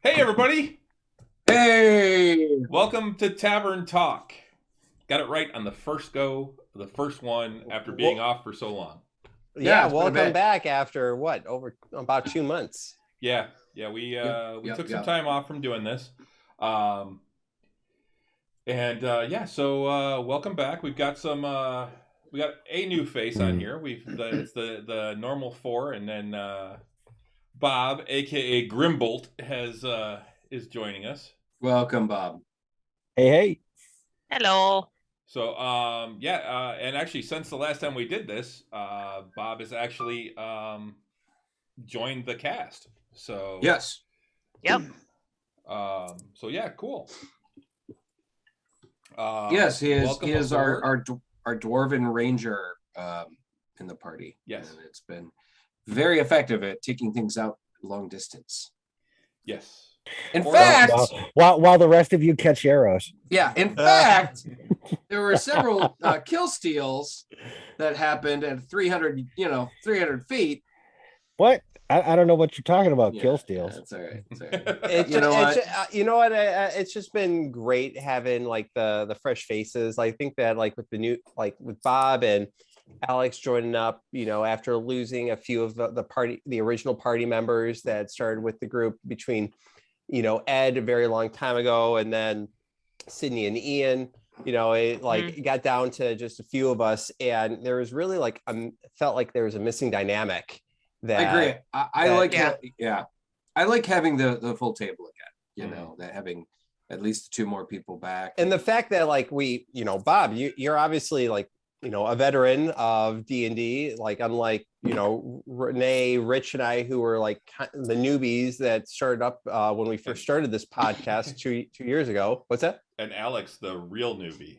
Hey, everybody! Hey! Welcome to Tavern Talk. Got it right on the first go, the first one after being off for so long. Yeah, Yeah, it's been a welcome bit. back after what? Over about 2 months. Yeah, we took some time off from doing this, um, so welcome back. We've got we got a new face on here. It's the normal four, and then Bob, aka Grimbolt, is joining us. Welcome, Bob. Hey. Hello. So, and actually, since the last time we did this, Bob has actually joined the cast. So Yes. Yep. So yeah, cool. Yes, he is. Welcome He is aboard. our dwarven ranger in the party. Yes. And it's been very effective at taking things out long distance. Yes. In Or- fact, While the rest of you catch arrows. yeah. In fact, there were several kill steals that happened at 300 feet. What? I don't know what you're talking about. Yeah, Kill steals. That's all right. That's all right. It's, You know what? It's just been great having like the fresh faces. I think that like with with Bob and Alex joining up, after losing a few of the original party members that started with the group between, Ed a very long time ago, and then Sydney and Ian. It got down to just a few of us, and there was really felt like there was a missing dynamic. I agree. I like having the full table again. That having at least two more people back, and the fact that Bob, you're obviously a veteran of D&D, unlike Renee, Rich, and I, who were the newbies that started up when we first started this podcast two years ago. What's that? And Alex, the real newbie.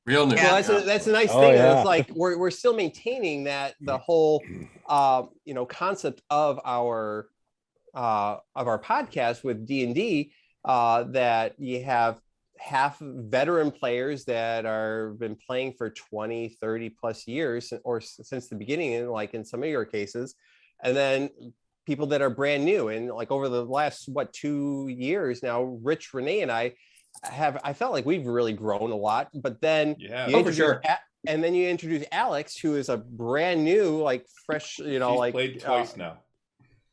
real new. Yeah. Well, that's a nice Oh, thing. yeah. It's we're still maintaining that the whole concept of our podcast with D&D, that you have half veteran players that are been playing for 20, 30 plus years, or since the beginning, and in some of your cases, and then people that are brand new. And over the last 2 years now, Rich, Renee, and I felt like we've really grown a lot. But then Yeah. For sure. and then you introduce Alex, who is a brand new, fresh, She's played twice now.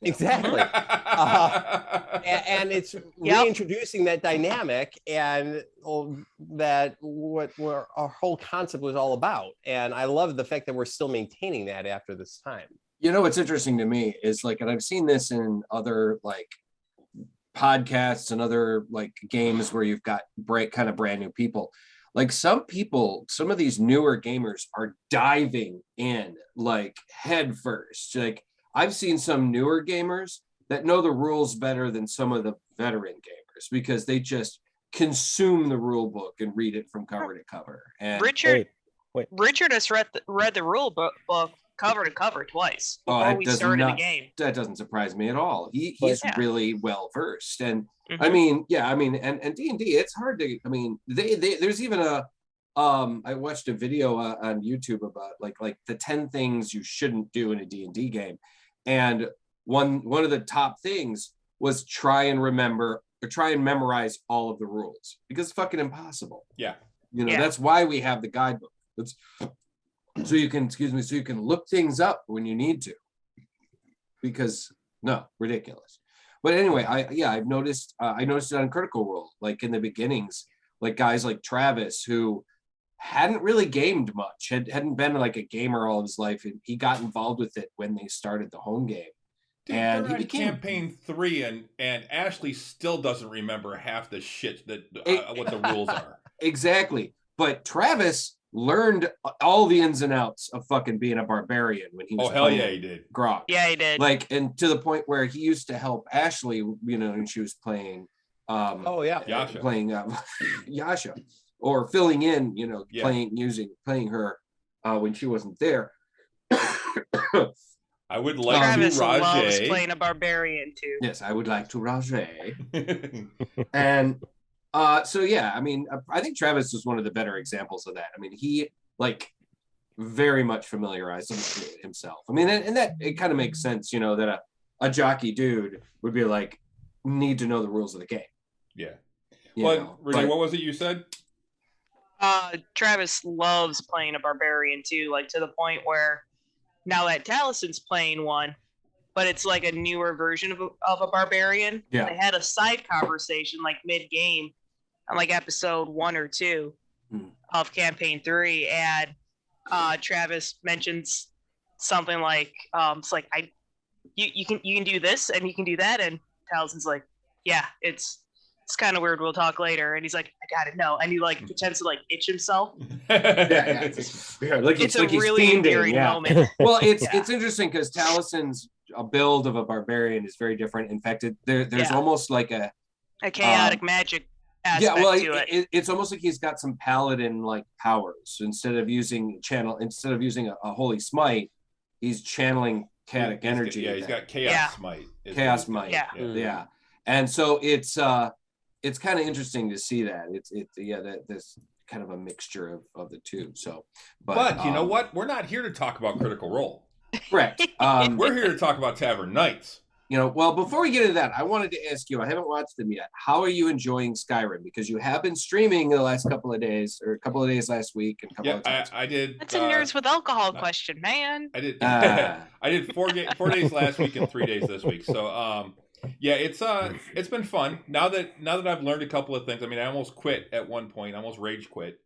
Exactly. And it's reintroducing that dynamic, and that what our whole concept was all about. And I love the fact that we're still maintaining that after this time. What's interesting to me is and I've seen this in other podcasts and other games where you've got kind of brand new people. Some of these newer gamers are diving in head first. I've seen some newer gamers that know the rules better than some of the veteran gamers, because they just consume the rule book and read it from cover to cover. And Richard Wait. Richard has read the rule book cover to cover twice before we started the game. that doesn't surprise me at all. He's Yeah. really well versed. And Mhm. and D&D, it's hard to, there's even I watched a video on YouTube about the 10 things you shouldn't do in a D&D game. And one of the top things was try and memorize all of the rules, because it's fucking impossible. Yeah. That's why we have the guidebook. So you can look things up when you need to, because ridiculous. But anyway, I've noticed it on Critical Role, in the beginnings, guys like Travis, who hadn't really gamed much, hadn't been a gamer all of his life, and he got involved with it when they started the home game. Dude, And they're he on became campaign 3, and Ashley still doesn't remember half the shit that what the rules are. exactly. But Travis learned all the ins and outs of fucking being a barbarian when he was Oh hell playing yeah, he did. Grok. Yeah, he did. And to the point where he used to help Ashley, and she was playing Yasha. playing Yasha, or filling in, Yeah. playing her when she wasn't there. I would like Travis to loves Rajay. playing a barbarian too. Yes, I would like to Rajay. And so yeah, I think Travis was one of the better examples of that. He very much familiarized himself. And that it kind of makes sense, that a jockey dude would be need to know the rules of the game. Yeah. You Well, know, Renee, but- what was it you said? Travis loves playing a barbarian too, like to the point where now that Talison's playing one, but it's like a newer version of a barbarian. Yeah. They had a side conversation like mid-game on like episode 1 or 2 of campaign 3, and Travis mentions something like it's like you can do this and you can do that, and Talison's like, yeah, it's kind of weird, we'll talk later, and he's like, I gotta know, and he like pretends to like itch himself. yeah. It's like It's like a really endearing moment. Well, it's interesting because Talison's a build of a barbarian is very different. In fact, there's almost like a chaotic magic aspect to it. It's almost like he's got some paladin like powers. Instead of using a holy smite, he's channeling chaotic energy. Yeah, he's got chaos smite. Chaos might. Yeah. And so it's kind of interesting to see that. There's kind of a mixture of the two. So, but you know what? We're not here to talk about Critical Role. Correct. We're here to talk about Tavern Knights. You know, well, before we get into that, I wanted to ask you, I haven't watched them yet. How are you enjoying Skyrim? Because you have been streaming the last couple of days, or a couple of days last week, and a couple of times. I did. That's a nerds with alcohol question, man. I did. I did 4 days last week and 3 days this week. So, it's been fun. Now that I've learned a couple of things. I mean, I almost quit at one point. I almost rage quit.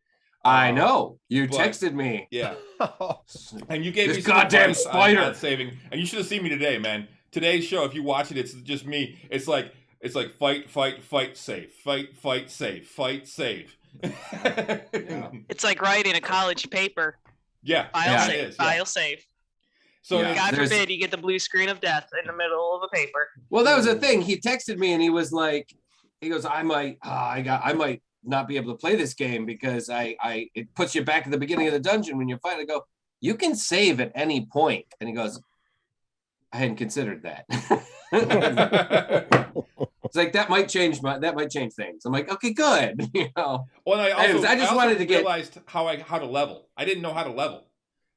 I know. You texted me. Yeah. And you gave this me some goddamn advice spider on saving. And you should have seen me today, man. Today's show, if you watch it, it's just me. It's like fight, save. Fight, save. Fight, save. It's like writing a college paper. Yeah. File save. So God forbid you get the blue screen of death in the middle of a paper. Well, that was the thing. He texted me and he was like, I might not be able to play this game because it puts you back at the beginning of the dungeon when you fight. I go, you can save at any point. And he goes, I hadn't considered that. It's like that might change things. I'm like, okay, good. You know. Well, I just wanted to realized how to level. I didn't know how to level.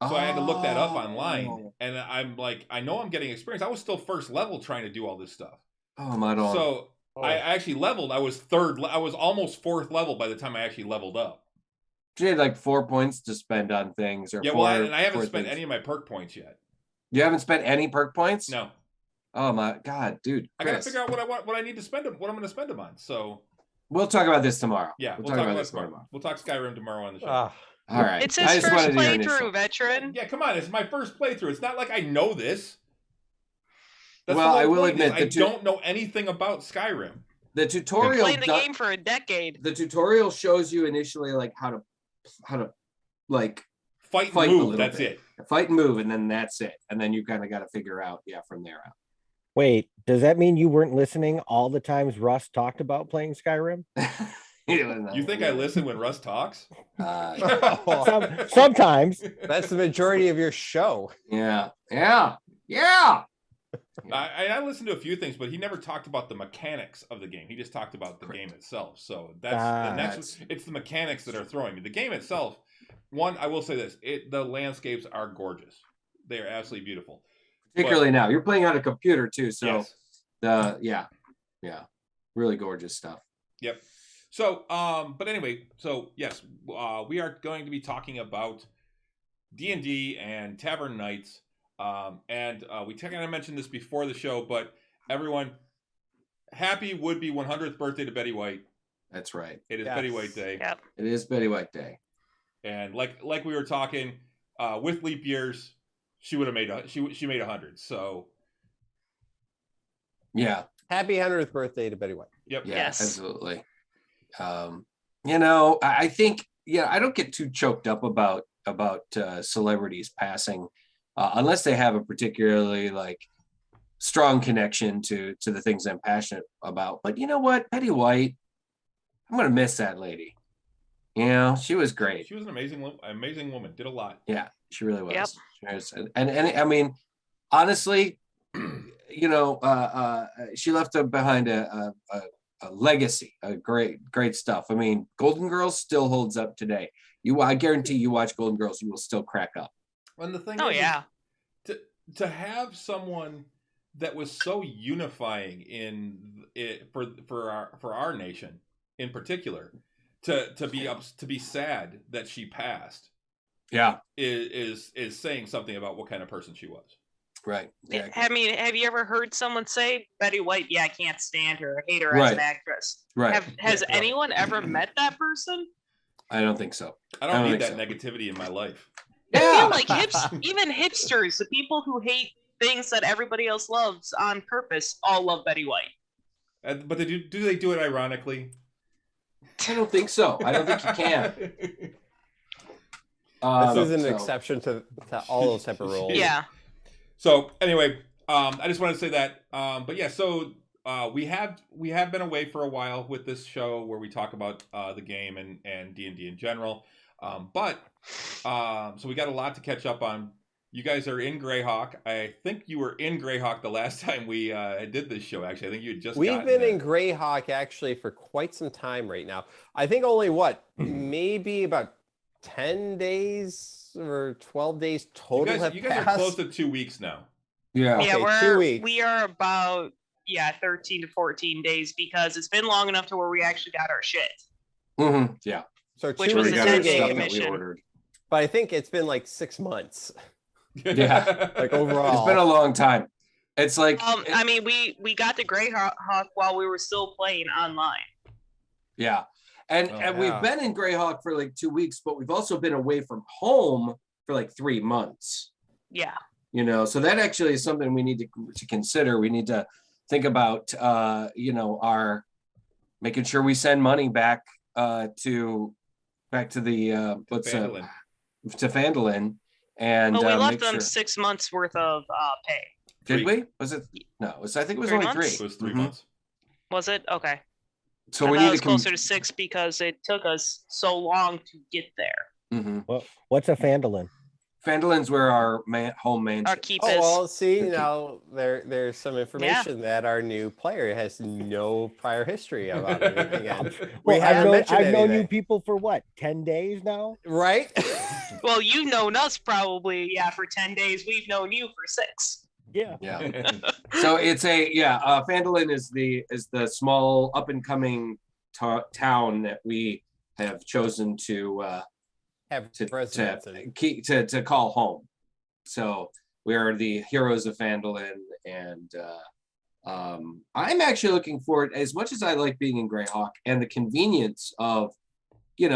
So I had to look that up online, and I'm like, I know I'm getting experience. I was still first level trying to do all this stuff. Oh my God! So I actually leveled. I was almost 4th level by the time I actually leveled up. You had like 4 points to spend on things, or and I haven't spent any of my perk points yet. You haven't spent any perk points? No. Oh my God, dude! I gotta figure out what I need to spend them. What I'm going to spend them on. So we'll talk about this tomorrow. Yeah, we'll talk about this tomorrow. We'll talk Skyrim tomorrow on the show. All right. It's his first playthrough, veteran. Yeah, come on. It's my first playthrough. It's not like I know this. I will admit I don't know anything about Skyrim. The tutorial played the game for a decade. The tutorial shows you initially like how to like fight and move. That's it. Fight and move, and then that's it. And then you kind of got to figure out from there out. Wait, does that mean you weren't listening all the times Russ talked about playing Skyrim? You think I listen when Russ talks? Sometimes. That's the majority of your show. Yeah. I listened to a few things, but he never talked about the mechanics of the game. He just talked about the game itself. So it's the mechanics that are throwing me. The game itself, I will say this: the landscapes are gorgeous. They are absolutely beautiful. Particularly now, you're playing on a computer too, so really gorgeous stuff. Yep. So, but anyway, yes, we are going to be talking about D&D and Tavern Knights. And we kind of mentioned this before the show, but everyone, happy would-be 100th birthday to Betty White. That's right. It is Betty White Day. Yep. It is Betty White Day. And like we were talking, with leap years, she would have made she made 100. So yeah. Happy 100th birthday to Betty White. Yep. Yeah, yes. Absolutely. I think I don't get too choked up about celebrities passing unless they have a particularly like strong connection to the things I'm passionate about. But you know what, Betty White, I'm gonna miss that lady. She was great. She was an amazing woman. Did a lot. Yeah, she really was. Yep. She was. And I mean, honestly, she left behind a legacy, a great stuff. I mean, Golden Girls still holds up today. I guarantee you watch Golden Girls, you will still crack up. And the thing is, to have someone that was so unifying in for our nation in particular to be sad that she passed. Yeah. Is saying something about what kind of person she was. Right. Yeah, I mean, have you ever heard someone say Betty White? Yeah, I can't stand her. I hate her as an actress. Right. Has anyone ever met that person? I don't think so. I don't need that negativity in my life. I feel like even hipsters, the people who hate things that everybody else loves on purpose, all love Betty White. But do they do it ironically? I don't think so. I don't think you can. This is an exception to all those type of rules. Yeah. So anyway, I just wanted to say that. But yeah, so we have been away for a while with this show where we talk about the game and D&D in general. So we got a lot to catch up on. You guys are in Greyhawk. I think you were in Greyhawk the last time we did this show. Actually, I think you had just. We've been in Greyhawk actually for quite some time right now. I think only maybe about 10 days or 12 days total have you guys passed. are close to 2 weeks now. Yeah. Yeah, Okay, 2 weeks. we are about 13 to 14 days because it's been long enough to where we actually got our shit. Mm-hmm. Yeah. So Which 2 was weeks the in 10-day game, commission. we ordered. but I think it's been like 6 months. Yeah. Like overall, It's been a long time. It's like I mean, we got the Greyhawk while we were still playing online. yeah. And we've been in Greyhawk for like 2 weeks, but we've also been away from home for like 3 months. Yeah. You know, so that actually is something we need to consider. We need to think about our making sure we send money back to the to Phandalin. And Well, we left make them sure. 6 months worth of pay. Did we? Was it? No, I think it was 3 only months? 3. It was 3 Mhm. months. Was it? Okay. So I we thought need it was to closer to 6 because it took us so long to get there. Mm-hmm. What's a Phandalin? Phandalin's where our home mansion. Our keep Oh is. well, see now there's some information that our new player has no prior history about anything. And we Well, haven't mentioned I've known you anything. people for what, 10 days now? Right? Well, you've known us probably, for 10 days. We've known you for 6. Yeah. Yeah. So it's Phandalin is the small up and coming town that we have chosen to call home. So we are the heroes of Phandalin, and I'm actually looking forward, as much as I like being in Greyhawk and the convenience of, to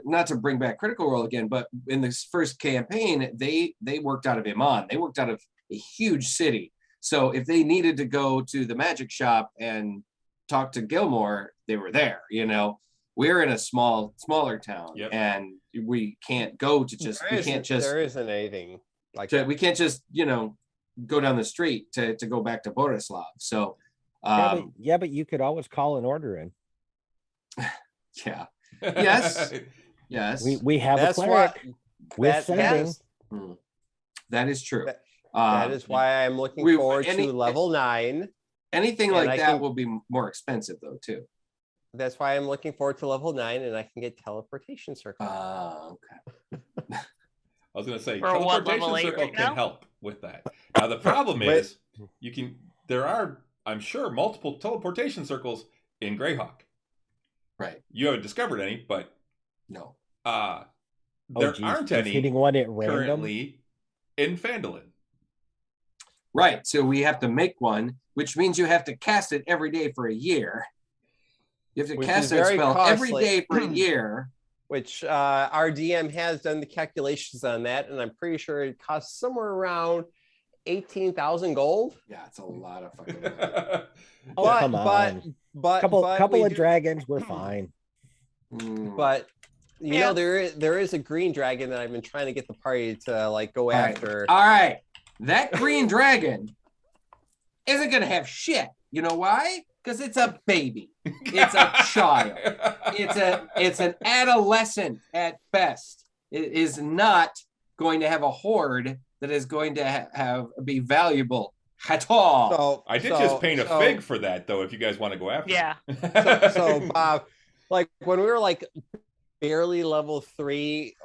not to bring back Critical Role again, but in this first campaign, they worked out of Iman. They worked out of a huge city. So if they needed to go to the magic shop and talk to Gilmore, they were there. We're in a smaller town, and we can't go to there isn't anything like that. We can't just go down the street to go back to Borislav. So but you could always call an order in. Yeah. Yes. Yes. We have a cleric with sending. That is true. That is why I'm looking forward to level 9. Anything like that will be more expensive though too. That's why I'm looking forward to level 9, and I can get Teleportation Circles. Okay. I was going to say, Or what, Teleportation level 8 Circle right can now? help with that. Now, the problem is, there are, I'm sure, multiple Teleportation Circles in Greyhawk. Right. You haven't discovered any, but no. There aren't any hitting one at random currently in Phandalin. Right. So we have to make one, which means you have to cast it every day for a year. You have to cast that spell every day for a year. Which our DM has done the calculations on that, and I'm pretty sure it costs somewhere around 18,000 gold. Yeah, it's a lot of fucking money. Come on. But couple of dragons, we're fine. But there is a green dragon that I've been trying to get the party to go after. All right. That green dragon isn't gonna have shit. You know why? Because it's a baby. It's a child. It's an adolescent at best. It is not going to have a horde that is going to be valuable at all. So I did just paint a fig for that, though. If you guys want to go after, it. So Bob, when we were barely level 3,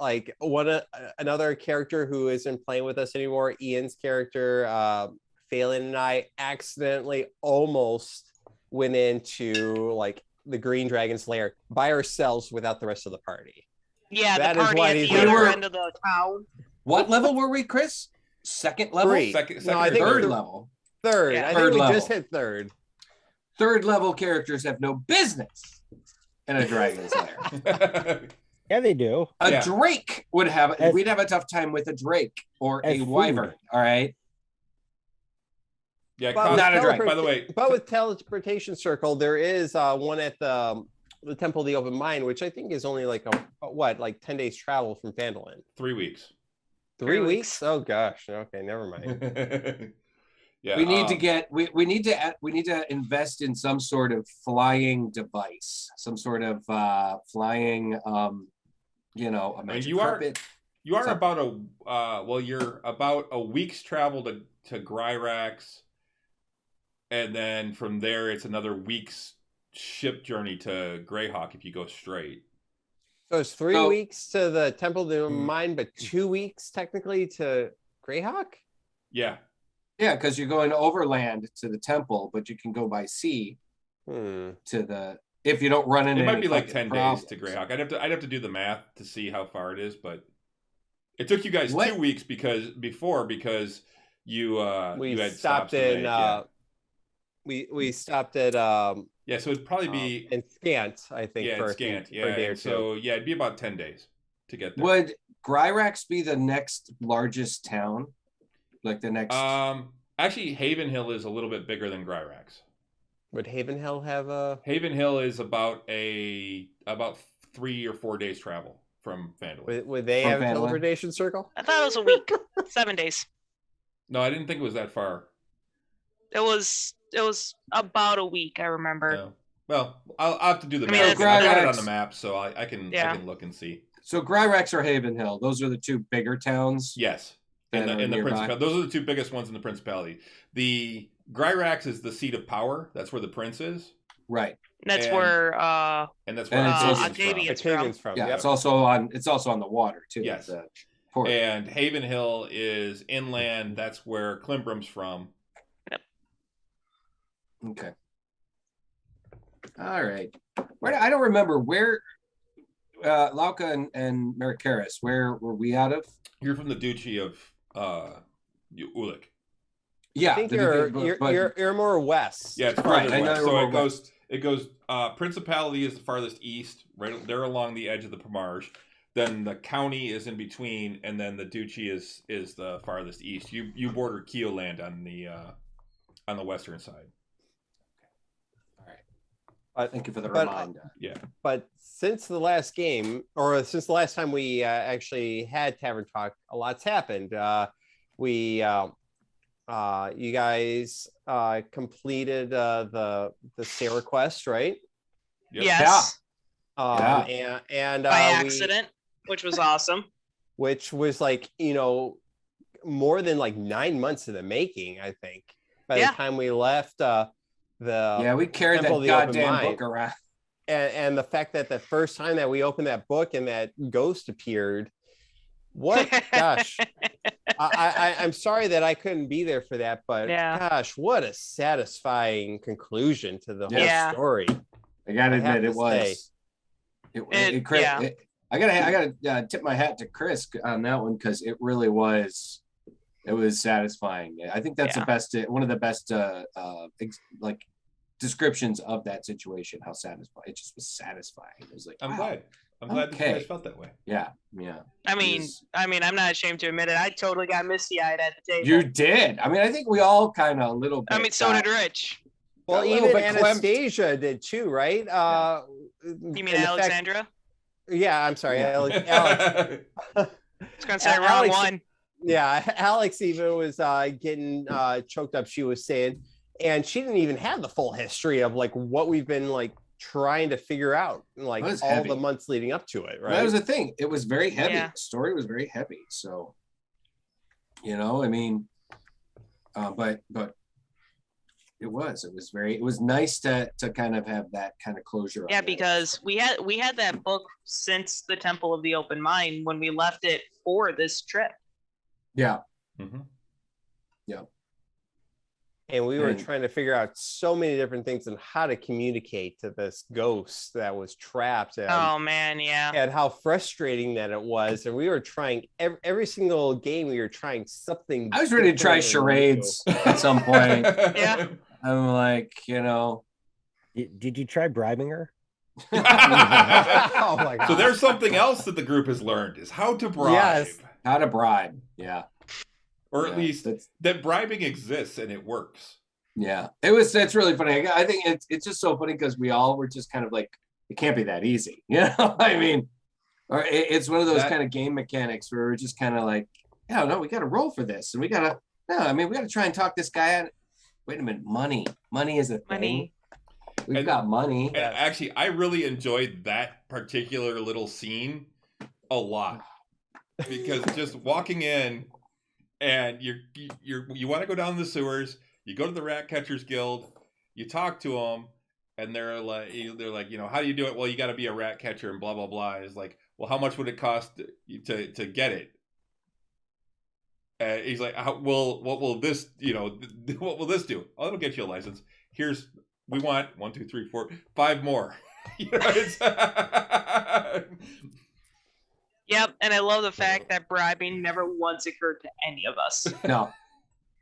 another character who isn't playing with us anymore, Ian's character, Phelan and I accidentally almost went into like the Green Dragon's lair by ourselves without the rest of the party. Yeah, That the is party why at these the are- other end of the town. What level were we, Chris? Second level? Three. Second No, I or think Third third? level. Third. Yeah. I Third think we level. just hit third. Third level characters have no business in a dragon's lair. Yeah, they do. A Yeah. drake would have. As- We'd have a tough time with a drake or As a food. wyvern. All right. Yeah, But cost- Not a dragon. by the way, But with Teleportation Circle, there is one at the Temple of the Open Mind, which I think is only like like 10 days travel from Phandalin. 3 weeks. 3 3 weeks? weeks. Oh gosh. Okay, never mind. Yeah, We need to get. We need to invest in some sort of flying device, some sort of flying. A magic you are- carpet. You are So- about you're about a week's travel to Gryrax, and then from there it's another week's ship journey to Greyhawk if you go straight. So it's 3 So- weeks to the Temple of the Open Mm. Mind, but 2 weeks technically to Greyhawk? Yeah, Yeah, because you're going overland to the temple, but you can go by sea Hmm. to the. If you don't run into it might any be like fucking 10 days to problems. Greyhawk. I'd have to do the math to see how far it is, but it took you guys What? 2 weeks because you We you had stopped stops to in make, we stopped at yeah, so it'd probably be in Scant, I think, yeah, for, it's a few- scant, for yeah. a day or And two. so yeah, it'd be about 10 days to get there. Would Gryrax be the next largest town? Like the next. Actually, Haven Hill is a little bit bigger than Gryrax. Would Havenhill have a Haven Hill is about 3 or 4 days travel from Phandalin. would they From have a Phandalin? teleportation circle? I thought it was a week, 7 days. No, I didn't think it was that far. It was about a week. I remember. No. Well, I'll have to do the I mean, math. it's- I got it on Gryrax- the map, so I can look and see. So Gryrax or Haven Hill, those are the two bigger towns. Yes, in that the are nearby. Principality. Those are the two biggest ones in the Principality. The Gryrax is the seat of power. That's where the prince is, Right. That's And- where and that's where And Octavian's Octavian's from. Octavian's from. Yeah. Yep. It's also on the water too. Yes. The port. And Haven Hill is inland. That's where Climbrum's from. Okay. All right. I don't remember where Lauka and Marikaris, where were we out of? You're from the Duchy of Ulick. Yeah. I think but- you're more west. Yeah, it's Right, farther I know west. you're So more it goes Principality is the farthest east, right there along the edge of the Pomarge. Then the county is in between, and then the duchy is the farthest east. You border Keoland on the western side. Thank you for the But- reminder. But since the last game, or since the last time we actually had Tavern Talk, a lot's happened. You guys completed the Sarah quest, right? Yep. Yes, And by accident, which was awesome. which was like more than like 9 months in the making, I think. By Yeah. the time we left We carried Temple of that the Open goddamn Mind. book around. and the fact that the first time that we opened that book and that ghost appeared, what gosh, I'm sorry that I couldn't be there for that, but Yeah. gosh, what a satisfying conclusion to the whole Yeah. story. I gotta I have admit, it to was. Chris, yeah. I gotta tip my hat to Chris on that one because it really was. It was satisfying. I think that's Yeah. the best. One of the best like descriptions of that situation. How satisfying it just was satisfying. It was like I'm wow. glad. I'm glad that you Okay. guys felt that way. Yeah. I mean, Yes. I'm not ashamed to admit it. I totally got misty-eyed at the table. You did. I mean, I think we all kind of a little bit. I mean, so did Rich. Well, Got a little even bit clamped. Anastasia did too, right? You mean Alexandra? Yeah, I'm sorry, Yeah. Alex. I was gonna say wrong Alex- one. Yeah, Alex even was getting choked up. She was saying, and she didn't even have the full history of like what we've been like trying to figure out, like It was all heavy. the months leading up to it. Right? That was the thing. It was very heavy. Yeah. The story was very heavy. So, I mean, but it was nice to kind of have that kind of closure. on Yeah, that. because we had that book since the Temple of the Open Mind when we left it for this trip. Yeah. Mhm. And we were And- trying to figure out so many different things and how to communicate to this ghost that was trapped. Oh man, yeah. And how frustrating that it was. And we were trying every single game, we were trying something. I was ready to try different and new. charades at some point. Yeah. I'm like, you know, Did you try bribing her? Oh my God. So there's something else that the group has learned is how to bribe. Yes. how to bribe. Yeah. Or at Yeah, least that's- that bribing exists and it works. Yeah, that's really funny. I think it's just so funny because we all were just kind of like, it can't be that easy, you know. I mean, or it's one of those kind of game mechanics where we're just kind of like, yeah, no, we got to roll for this, and we got to try and talk this guy out. Wait a minute, money is a thing. Money. We've And- got money. And actually, I really enjoyed that particular little scene a lot because just walking in and you want to go down the sewers, you go to the Rat Catchers Guild, you talk to them, and they're like, you know, how do you do it? Well, you got to be a rat catcher and blah blah blah. And it's like, well, how much would it cost to get it? He's like, what will this, you know, what will this do? Oh, it'll get you a license. We want 1, 2, 3, 4, 5 more. You know, it's Yep, and I love the fact that bribing never once occurred to any of us. No,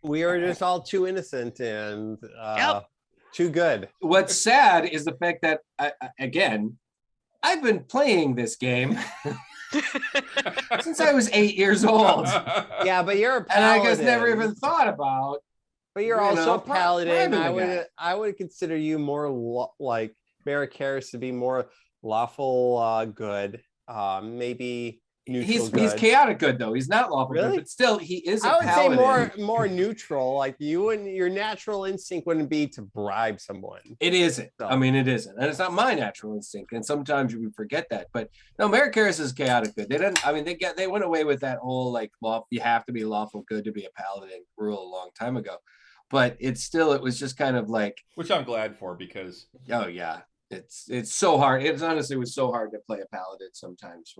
We were just all too innocent and Yep. too good. what's sad is the fact that again, I've been playing this game since I was 8 years old, Yeah, but you're a and I paladin. just never even thought about. But you're you also know, a paladin. bribing the guy. I would consider you more like Merrick Harris to be more lawful good. Maybe neutral good. He's chaotic good though. He's not lawful Really? good, but still he is a I would paladin. say more neutral. Like your natural instinct wouldn't be to bribe someone. It isn't. So- I mean, it isn't, and it's not my natural instinct. And sometimes you forget that. But no, Merrick Harris is chaotic good. They didn't. I mean, they went away with that whole like you have to be lawful good to be a paladin rule a long time ago. But it was just kind of like, which I'm glad for because oh yeah, it's so hard. It honestly was so hard to play a paladin sometimes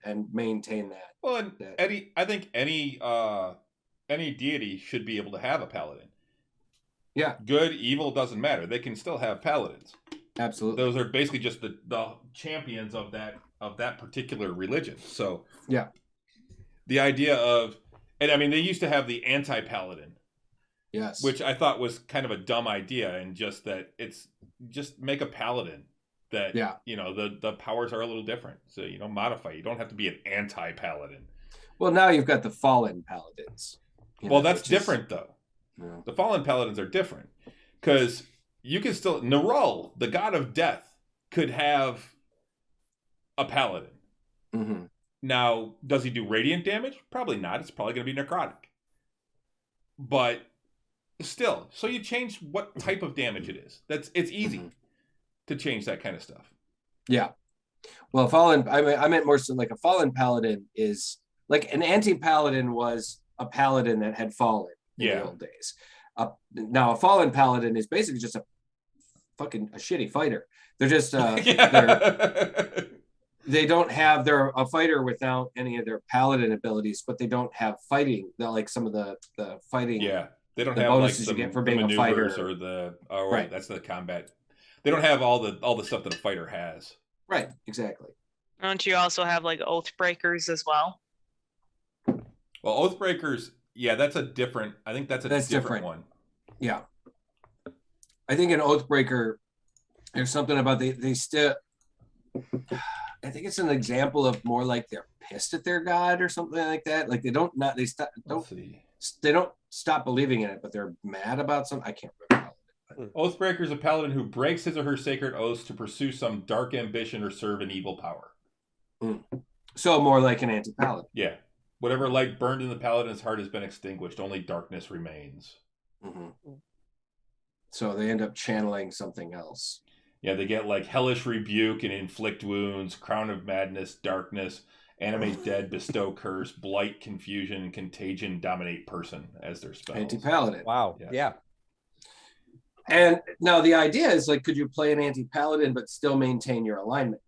and maintain that. well, and Yeah. I think any deity should be able to have a paladin. Yeah, Good, evil doesn't matter. They can still have paladins. absolutely. Those are basically just the champions of that particular religion. So Yeah. the idea of, and I mean, they used to have the anti-paladin, Yes. which I thought was kind of a dumb idea, and just that it's just make a paladin that, Yeah. you know, the powers are a little different. So, you know, modify. You don't have to be an anti-paladin. Well, now you've got the fallen paladins. you Well, know, that's which is- different though. Yeah. The fallen paladins are different because you can still, Nerul, the god of death, could have a paladin. Mhm. Now, does he do radiant damage? Probably not. It's probably going to be necrotic. But still, so you change what type of damage it is. It's easy Mhm. to change that kind of stuff. Yeah. Well, fallen. I meant more so like a fallen paladin is like an anti-paladin was a paladin that had fallen in Yeah. the old days. Now a fallen paladin is basically just a shitty fighter. They're just they don't have they're a fighter without any of their paladin abilities, but they don't have fighting. They're like some of the fighting. Yeah, they don't The have like bonuses you get for being a maneuvers fighter. or the Right. that's the combat. They don't have all the stuff that a fighter has. Right. Exactly. Don't you also have like oath breakers as well? Well, Oathbreakers, yeah, that's a different. I think that's That's different different. one. Yeah. I think an Oathbreaker, there's something about they still. I think it's an example of more like they're pissed at their god or something like that. Like they don't Let's see. stop believing in it, but they're mad about something. I can't remember. Oathbreaker is a paladin who breaks his or her sacred oaths to pursue some dark ambition or serve an evil power. So more like an anti-paladin. Yeah. Whatever light burned in the paladin's heart has been extinguished. Only darkness remains. Mhm. So they end up channeling something else. Yeah, they get like hellish rebuke and inflict wounds, crown of madness, darkness, animate dead, bestow curse, blight, confusion, contagion, dominate person as their spells. Anti-paladin. Wow. Yeah. Yeah. And now the idea is like, could you play an anti-paladin but still maintain your alignment?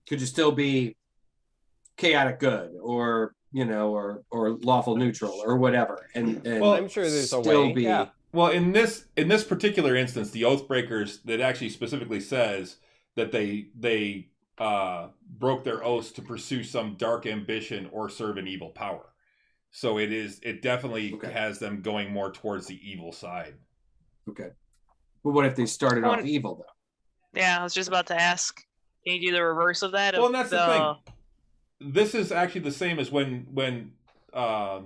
Could you still be chaotic good or or lawful neutral or whatever, and Well, I'm sure there's a still way. be Yeah. Well, in this particular instance, the Oathbreakers, that actually specifically says that they broke their oaths to pursue some dark ambition or serve an evil power. So it definitely Okay. has them going more towards the evil side. okay. But what if they started Well, off evil though? Yeah, I was just about to ask. Can you do the reverse of that? Well, and that's the thing. This is actually the same as when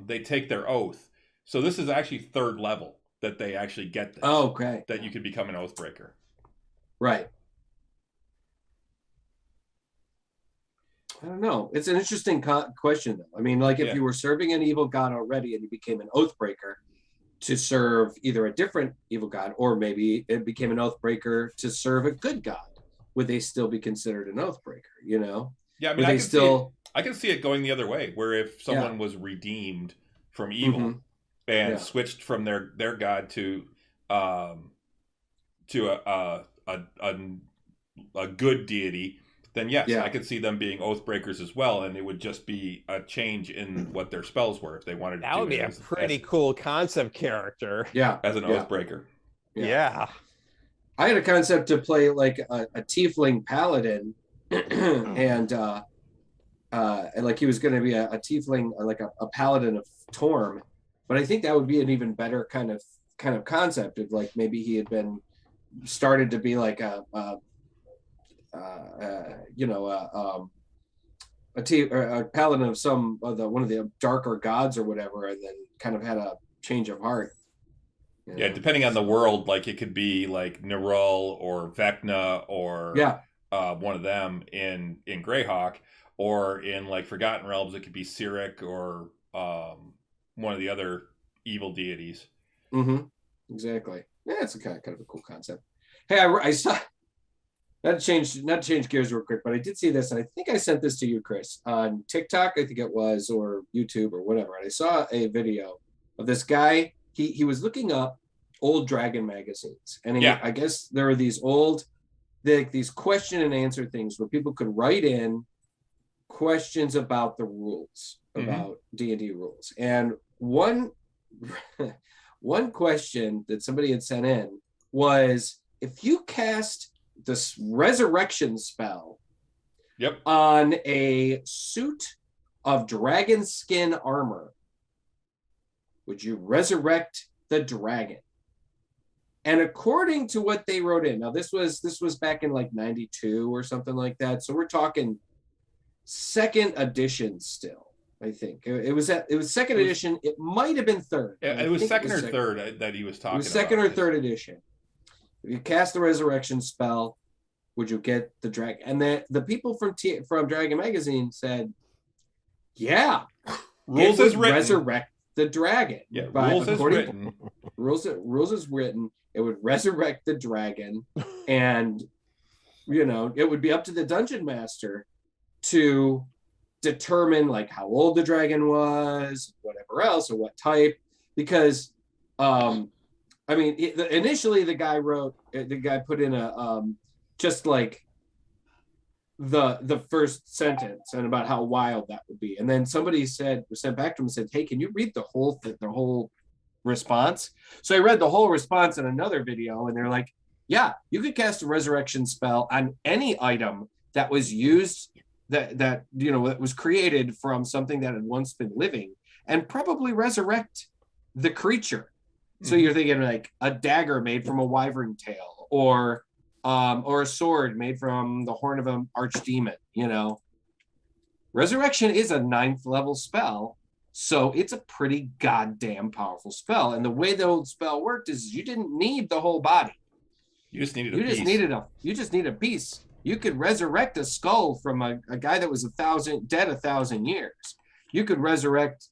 they take their oath. So this is actually third level that they actually get this. Oh, okay. That you could become an Oathbreaker. Right. I don't know. It's an interesting question, though. I mean, like if you were serving an evil god already and you became an Oathbreaker to serve either a different evil god, or maybe it became an Oathbreaker to serve a good god, would they still be considered an Oathbreaker? Yeah, I mean, would they still? I can see it going the other way, where if someone was redeemed from evil and switched from their god to a good deity, then yes, I could see them being Oathbreakers as well, and it would just be a change in what their spells were if they wanted to. That would be a pretty cool concept character. Yeah, as an Oathbreaker. Yeah. I had a concept to play like a tiefling paladin, and like he was going to be a tiefling, like a paladin of Torm, but I think that would be an even better kind of concept of like maybe he had been started to be like a paladin of some of one of the darker gods or whatever, and then kind of had a change of heart. Yeah, depending on the world, like it could be like Nerul or Vecna or one of them in Greyhawk, or in like Forgotten Realms, it could be Cyric or one of the other evil deities. Mm-hmm. Exactly. Yeah, it's a kind of a cool concept. Hey, I saw. Not to change gears real quick, but I did see this, and I think I sent this to you, Chris, on TikTok, I think it was, or YouTube or whatever. And I saw a video of this guy. He was looking up old dragon magazines, and I guess there are these old, these question and answer things where people could write in questions about the rules, about D&D rules. And one question that somebody had sent in was, if you cast this resurrection spell on a suit of dragon skin armor, would you resurrect the dragon? And according to what they wrote in, now this was back in like 92 or something like that, so we're talking second edition still. I think it was second edition. It might have been third. It was second or third that he was talking about. It was second or third edition. If you cast the resurrection spell, would you get the dragon? And the people from Dragon Magazine said, yeah, rules is written. Resurrect the dragon. Yeah, rules is written. Rules is written. It would resurrect the dragon, and it would be up to the dungeon master to determine like how old the dragon was, whatever else, or what type, because initially the guy put in a just like the first sentence and about how wild that would be, and then somebody sent back to him and said, hey, can you read the whole response? So I read the whole response in another video, and they're like, yeah, you could cast a resurrection spell on any item that was used, that was created from something that had once been living, and probably resurrect the creature. So you're thinking like a dagger made from a wyvern tail, or a sword made from the horn of an archdemon. Resurrection is a 9th level spell, so it's a pretty goddamn powerful spell. And the way the old spell worked is you didn't need the whole body. You just needed a piece. You could resurrect a skull from a guy that was 1,000 years. You could resurrect.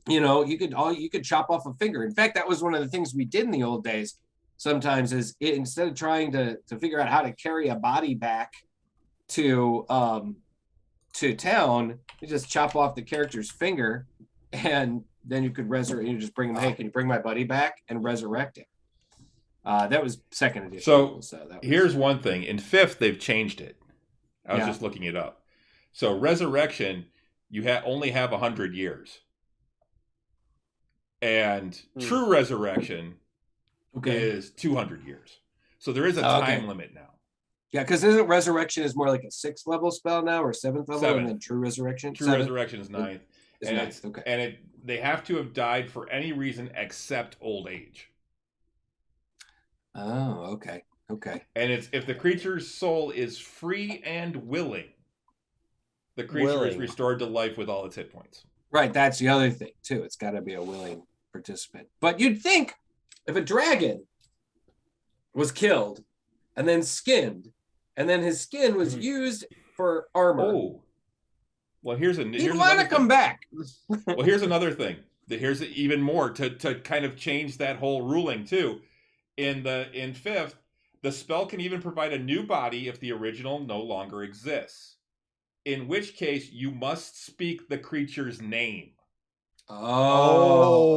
You could chop off a finger. In fact, that was one of the things we did in the old days. Sometimes instead of trying to figure out how to carry a body back to town, you just chop off the character's finger, and then you could resurrect. You just bring him. Hey, can you bring my buddy back and resurrect him? That was second edition. So here's one thing. In 5th, they've changed it. I was just looking it up. So resurrection you only have 100 years. And true resurrection is 200 years. So there is a time limit now. Yeah, because isn't resurrection is more like a 6th level spell now, or 7th level, 7th. and then true resurrection? True resurrection is 9th. It's 9th, okay. And they have to have died for any reason except old age. Oh, okay. Okay. And it's if the creature's soul is free and willing, the creature is restored to life with all its hit points. Right, that's the other thing too. It's got to be a willing participant. But you'd think if a dragon was killed and then skinned, and then his skin was used for armor. Oh, well, he'd want to come back. Well, here's another thing. Here's even more to kind of change that whole ruling too. In 5th, the spell can even provide a new body if the original no longer exists. In which case, you must speak the creature's name. Oh.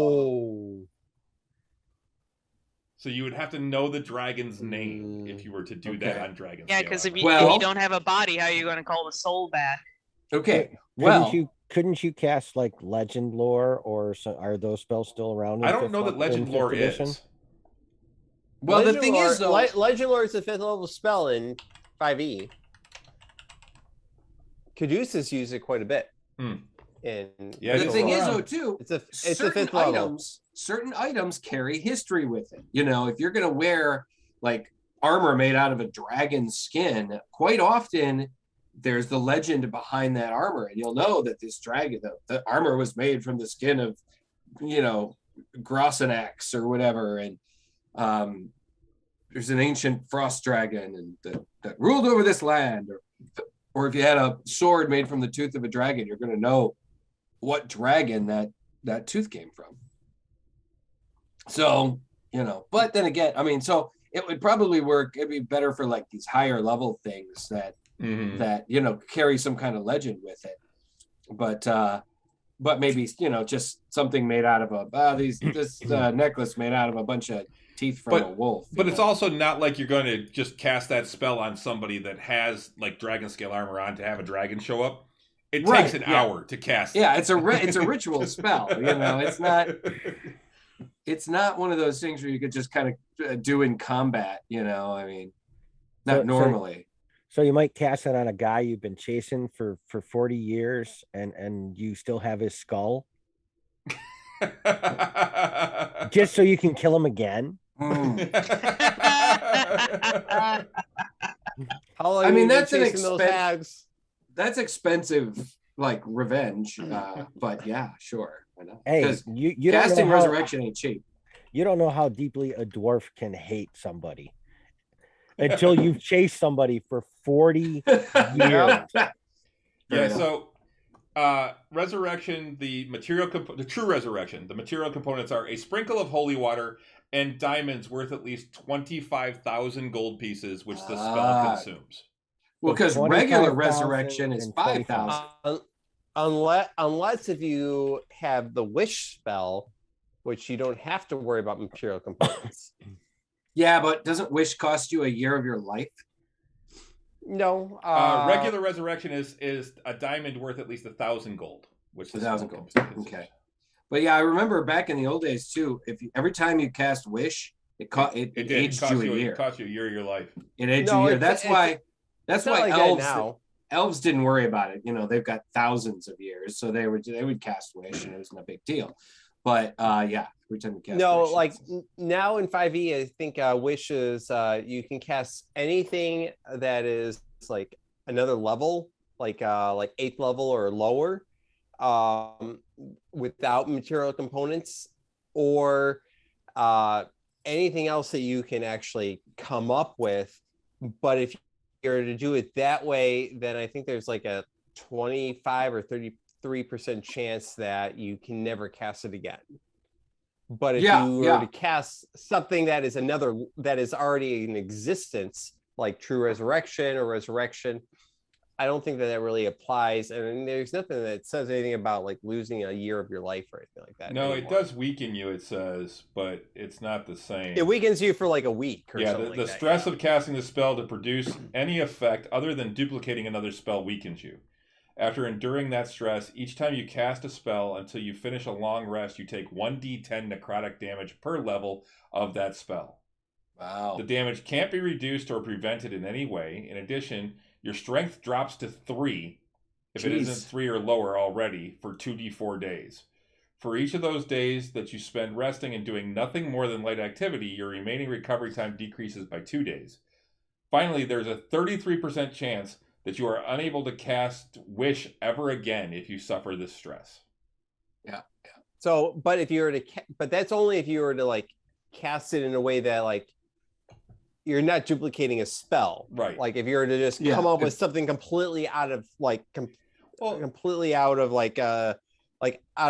So you would have to know the dragon's name if you were to do that on Dragon's Yeah, because if you don't have a body, how are you going to call the soul back? Okay. Well, couldn't you cast like legend lore, or are those spells still around? I don't know that legend lore is. Well, legend the thing lore, is, though, legend lore is a 5th level spell in 5e. Caduceus use it quite a bit. The thing is, though, too, it's a 5th level. Certain items carry history with it. You know, if you're going to wear like armor made out of a dragon's skin, quite often there's the legend behind that armor, and you'll know that this dragon, the armor was made from the skin of, Grossenax or whatever, and there's an ancient frost dragon and that ruled over this land, or if you had a sword made from the tooth of a dragon, you're going to know what dragon that tooth came from. So, but then again, I mean, so it would probably work. It'd be better for like these higher level things that carry some kind of legend with it. But maybe, just something made out of this necklace made out of a bunch of teeth from a wolf. But it's also not like you're going to just cast that spell on somebody that has like dragon scale armor on to have a dragon show up. It takes an hour to cast. Yeah, it's a ritual spell. It's not one of those things where you could just kind of do in combat. I mean, not normally. So you might cast it on a guy you've been chasing for 40 years, and you still have his skull, just so you can kill him again. How long? I mean, that's that's expensive, like revenge. But yeah, sure. I know. Hey, you casting resurrection ain't cheap. You don't know how deeply a dwarf can hate somebody until you've chased somebody for 40 years. So resurrection, the true resurrection, the material components are a sprinkle of holy water and diamonds worth at least 25,000 gold pieces, which the spell consumes. Well, because regular resurrection is 5,000. Unless if you have the wish spell, which you don't have to worry about material components. Yeah, but doesn't wish cost you a year of your life? No. Regular resurrection is a diamond worth at least 1,000 gold, which is 1,000 gold. Okay. But yeah, I remember back in the old days too. Every time you cast wish, it aged you a year. It cost you a year of your life. It aged you a year. That's why elves didn't worry about it. They've got thousands of years, so they would cast wish, and it wasn't a big deal. But every time you cast wish, like now in 5e, I think wish is you can cast anything that is like another level, like 8th level or lower, without material components, or anything else that you can actually come up with. But if you're to do it that way, then I think there's like a 25 or 33% chance that you can never cast it again. But if you were to cast something that is already in existence, like true resurrection or resurrection, I don't think that really applies. And there's nothing that says anything about like losing a year of your life or anything like that. No, anymore. It does weaken you, it says, but it's not the same. It weakens you for like a week or something. The stress of casting the spell to produce any effect other than duplicating another spell weakens you. After enduring that stress, each time you cast a spell until you finish a long rest, you take 1d10 necrotic damage per level of that spell. Wow. The damage can't be reduced or prevented in any way. In addition, your strength drops to 3 if it isn't 3 or lower already for 2d4 days. For each of those days that you spend resting and doing nothing more than light activity, your remaining recovery time decreases by 2 days. Finally, there's a 33% chance that you are unable to cast Wish ever again if you suffer this stress. Yeah. So, but if you were to, but that's only if you were to like cast it in a way that like you're not duplicating a spell, Right? Like if you were to just come up with something completely out of like, completely out of like out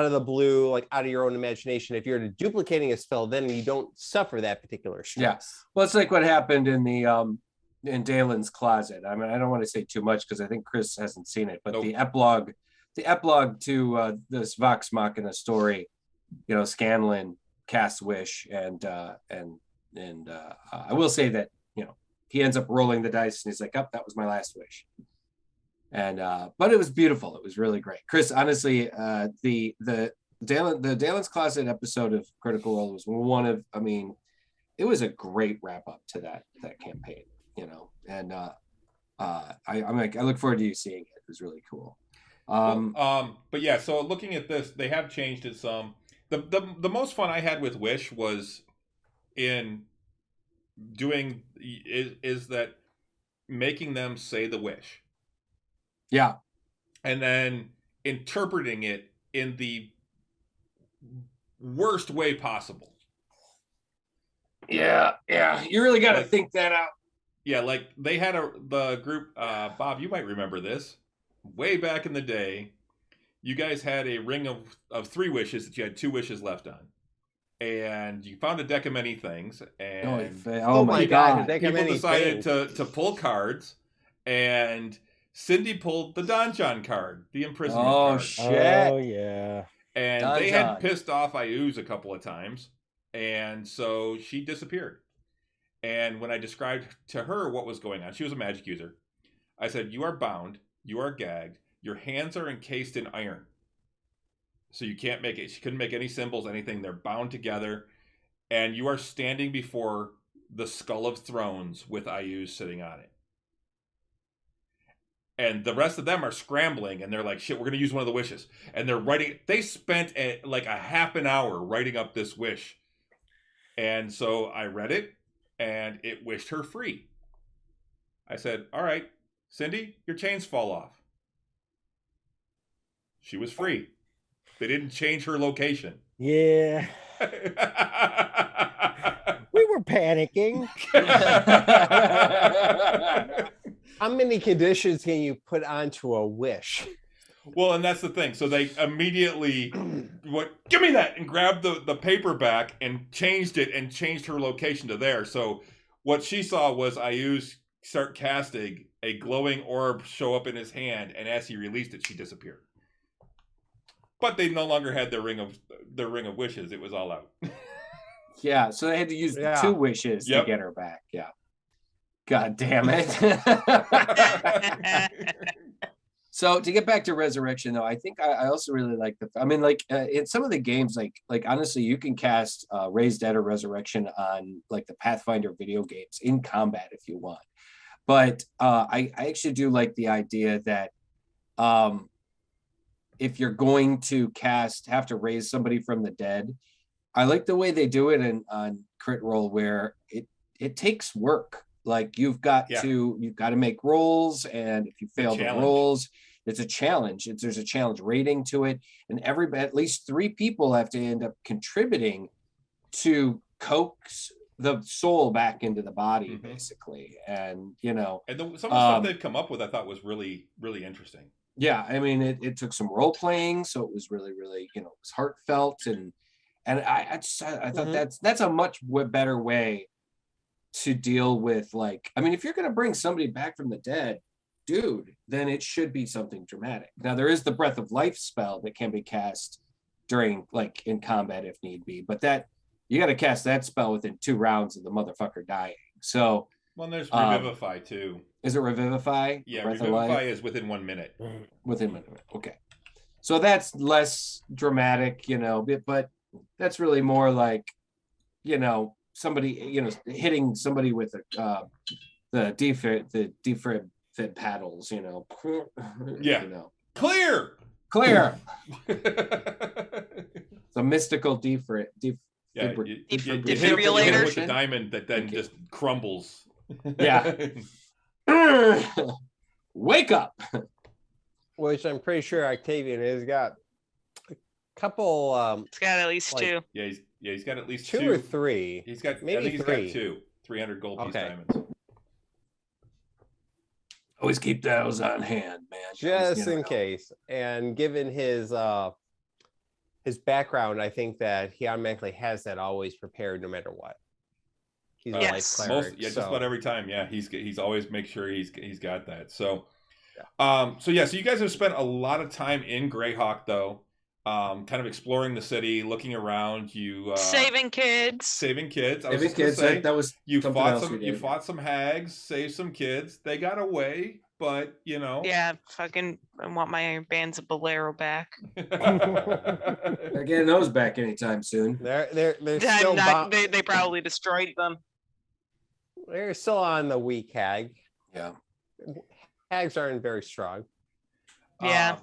of the blue, like out of your own imagination. If you're duplicating a spell, then you don't suffer that particular stress. Yeah. Well, it's like what happened in the in Dalen's Closet. I mean, I don't want to say too much because I think Chris hasn't seen it, but the epilogue to this Vox Machina story, you know, Scanlan casts Wish, and I will say that, you know, he ends up rolling the dice and he's like, "Oh, that was my last wish." And but it was beautiful. It was really great. Chris, honestly, the Dalen's Closet episode of Critical Role was one of, I mean, it was a great wrap up to that campaign, you know. And I look forward to you seeing it. It was really cool. But yeah, so looking at this, they have changed it some. The most fun I had with Wish was in doing is that making them say the wish. Yeah. And then interpreting it in the worst way possible. Yeah. You really got to think that out. Yeah, like they had the group, Bob, you might remember this. Way back in the day, you guys had a ring of 3 wishes that you had 2 wishes left on. And you found a deck of many things. And oh my God. People decided to pull cards. And Cindy pulled the Donjon card, the imprisonment card. Oh, shit. Oh, yeah. And Donjon. they had pissed off Ayuz a couple of times. And so she disappeared. And when I described to her what was going on, she was a magic user. I said, "You are bound. You are gagged. Your hands are encased in iron. So you can't make it." She couldn't make any symbols, anything. They're bound together. And you are standing before the Skull of Thrones with Ayuz sitting on it. And the rest of them are scrambling, and they're like, "Shit, we're going to use one of the wishes." And they're writing. They spent like a half an hour writing up this wish. And so I read it, and it wished her free. I said, "All right, Cindy, your chains fall off." She was free. They didn't change her location. Yeah. We were panicking. How many conditions can you put onto a wish? Well, and that's the thing. So they immediately give me that, and grabbed the paper back and changed it and changed her location to there. So what she saw was Ayuz start casting, a glowing orb show up in his hand, and as he released it, she disappeared. But they no longer had their ring of wishes. It was all out. Yeah, so they had to use the 2 wishes to get her back. Yeah. God damn it. So to get back to Resurrection, though, I think I also really like in some of the games, like honestly, you can cast Raise Dead or Resurrection on like the Pathfinder video games in combat if you want. But I actually do like the idea that if you're going to have to raise somebody from the dead, I like the way they do it on Crit Roll, where it takes work. Like you've got to make rolls, and if you fail the rolls, it's a challenge. There's a challenge rating to it, and at least 3 people have to end up contributing to coax the soul back into the body, basically. And you know, and some of the stuff they've come up with, I thought was really, really interesting. Yeah, I mean, it took some role playing, so it was really, really, you know, it was heartfelt, and I thought that's a much better way to deal with, like, I mean, if you're going to bring somebody back from the dead, dude, then it should be something dramatic. Now there is the Breath of Life spell that can be cast during, like, in combat if need be, but that you got to cast that spell within 2 rounds of the motherfucker dying. So Well, and there's Revivify too. Is it Revivify? Yeah, Breath of Revivify Life? is within 1 minute. Within 1 minute. Okay. So that's less dramatic, but that's really more like, somebody, hitting somebody with the defib paddles, Yeah. Clear. It's a mystical defib. Yeah, you hit him Defibrillator. with the diamond that then just crumbles. Yeah. Wake up. Which I'm pretty sure Octavian has got a couple. It's got at least Like- 2. Yeah, he's got at least Two or three. He's got Maybe I think he's three. got 2 300 gold piece Okay. diamonds. Always keep those on hand, man. Just in case. And given his background, I think that he automatically has that always prepared no matter what. He's a life Yes. cleric. Just so- about every time. Yeah, he's always make sure he's got that. So, Yeah. so you guys have spent a lot of time in Greyhawk though, kind of exploring the city, looking around. You Saving kids. saving kids. I was Saving just gonna kids, say, that was you something fought else some we you did. fought some hags, saved some kids. They got away, but Yeah, fucking I want my bands of Bolero back. They're getting those back anytime soon. They're I'm still not- they probably destroyed them. they're still on the weak hag. Yeah. Hags aren't very strong. Yeah.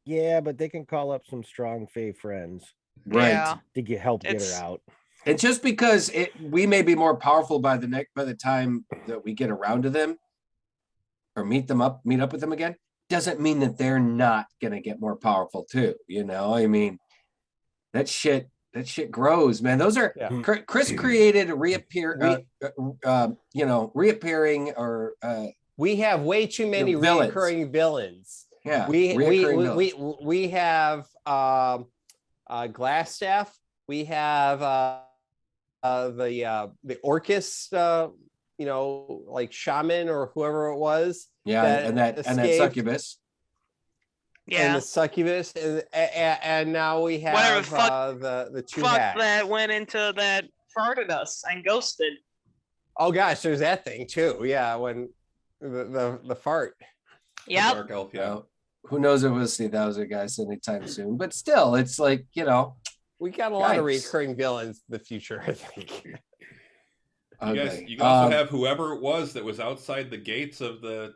Yeah, but they can call up some strong Fae friends Right. Yeah. to help get It's- her out. And just because we may be more powerful by the time that we get around to them or meet up with them again, doesn't mean that they're not gonna get more powerful too. I mean, that shit grows, man. Those are Yeah. Chris created a reappearing or We have way too many villains. recurring villains. yeah. We reoccurring we, villains. we have Glassstaff. We have the Orcus, like shaman or whoever it was. Yeah, and that escaped, succubus. and Yeah. the succubus, and now we have Whatever, fuck- the two Fuck hags. that went into that farted us and ghosted. Oh gosh, there's that thing too. Yeah, when the fart. Yep. Dark elf, yeah. Who knows if we'll see those guys anytime soon? But still, it's like We got a lot of Yikes. recurring villains in the future, I think. You can also have whoever it was that was outside the gates of the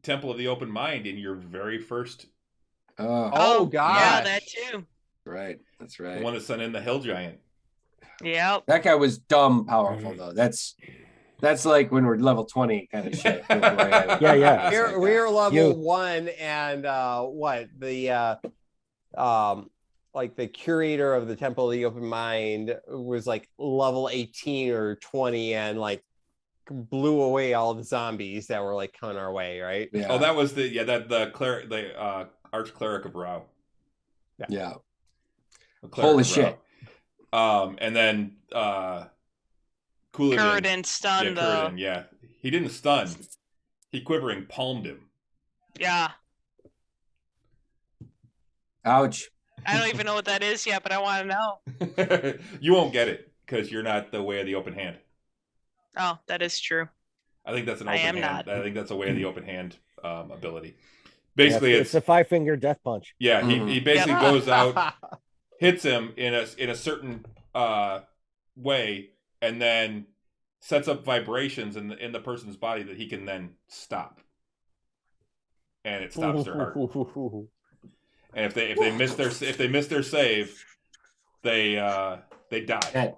Temple of the Open Mind in your very first Oh, Yeah, gosh. that too. right. That's the right. one that sent in the Hill Giant. Yep. That guy was dumb powerful though. That's like when we're level 20 kind of shit. Yeah. We're level You- 1, and what the like the curator of the Temple of the Open Mind was like level 18 or 20, and like blew away all the zombies that were like coming our way, right? Yeah. Oh, that was the cleric, the arch cleric of Rao. Yeah. The cleric Holy of shit. Rao. And then Couladin. Kurden stunned Couladin, yeah. He didn't stun. He quivering palmed him. Yeah. Ouch. I don't even know what that is yet, but I want to know. You won't get it because you're not the way of the open hand. Oh, that is true. I think that's an I open am hand. not. I think that's a way of the open hand ability. Basically, it's a 5-finger death punch. yeah. Mhm. He basically Yeah. goes out, hits him in a certain way, and then sets up vibrations in the person's body that he can then stop, and it stops their heart. And if they miss their save, they die. Dead.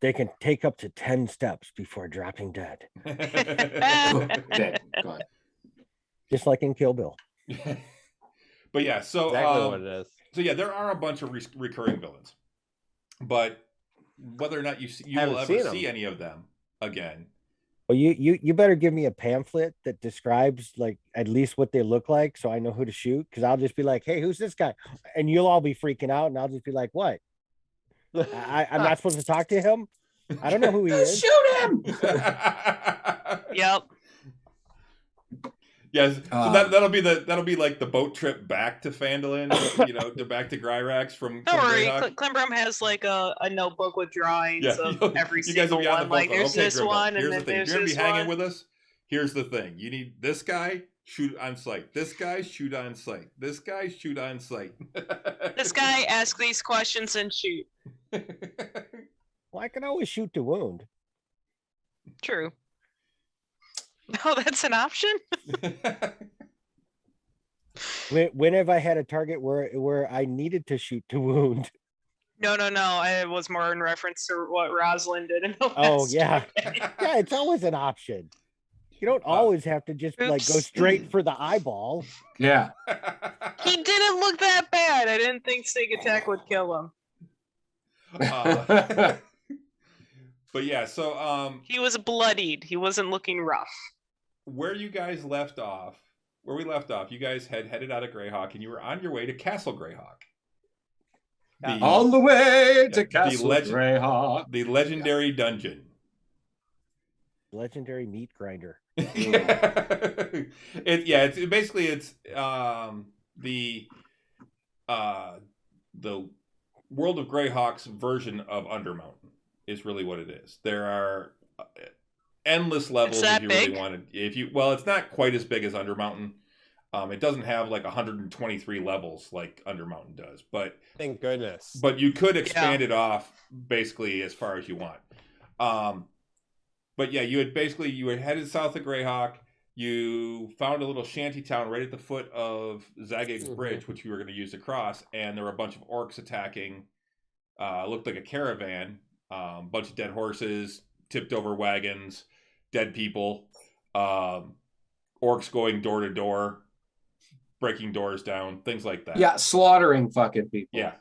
They can take up to 10 steps before dropping dead, Dead. Gone. just like in Kill Bill. But yeah, so Exactly what it is. so yeah, there are a bunch of recurring villains, but whether or not you Haven't will seen ever 'em. see any of them again. Well, you better give me a pamphlet that describes like at least what they look like, so I know who to shoot. Because I'll just be like, "Hey, who's this guy?" And you'll all be freaking out, and I'll just be like, "What? I'm not supposed to talk to him? I don't know who he is." Shoot him. Yep. Yes, so that'll be like the boat trip back to Phandalin, back to Gryrax from Don't worry, Greyhawk. Klimbrum has like a notebook with drawings Yeah, of every you guys will single be on the one. boat. Like Going, there's okay, this Grimble, one, here's and the then thing. If there's you're gonna be this hanging one. with us, here's the thing. You need this guy, shoot on sight. This guy, shoot on sight. This guy, shoot on sight. This guy ask these questions and shoot. Well, I can always shoot to wound. True. Oh, that's an option? When have I had a target where I needed to shoot to wound? No. It was more in reference to what Rosalind did in the Oh, last yeah. campaign. Yeah, it's always an option. You don't always have to just like go Oops. straight for the eyeball. Yeah. He didn't look that bad. I didn't think Sneak Attack would kill him. But yeah, so He was bloodied. He wasn't looking rough. where we left off, you guys had headed out of Greyhawk and you were on your way to Castle Greyhawk. On the way to the Castle Greyhawk. The legendary dungeon. Legendary meat grinder. It's basically the World of Greyhawk's version of Undermountain is really what it is. There are endless levels if you really wanted. It's not quite as big as Undermountain. It doesn't have like 123 levels like Undermountain does, but Thank goodness. But you could expand it off basically as far as you want. But yeah, you had headed south of Greyhawk. You found a little shanty town right at the foot of Zagig's Bridge, which you were going to use to cross, and there were a bunch of orcs attacking. Looked like a caravan. Bunch of dead horses, tipped over wagons, dead people, orcs going door to door, breaking doors down, things like that. Yeah, slaughtering fucking people. Yeah.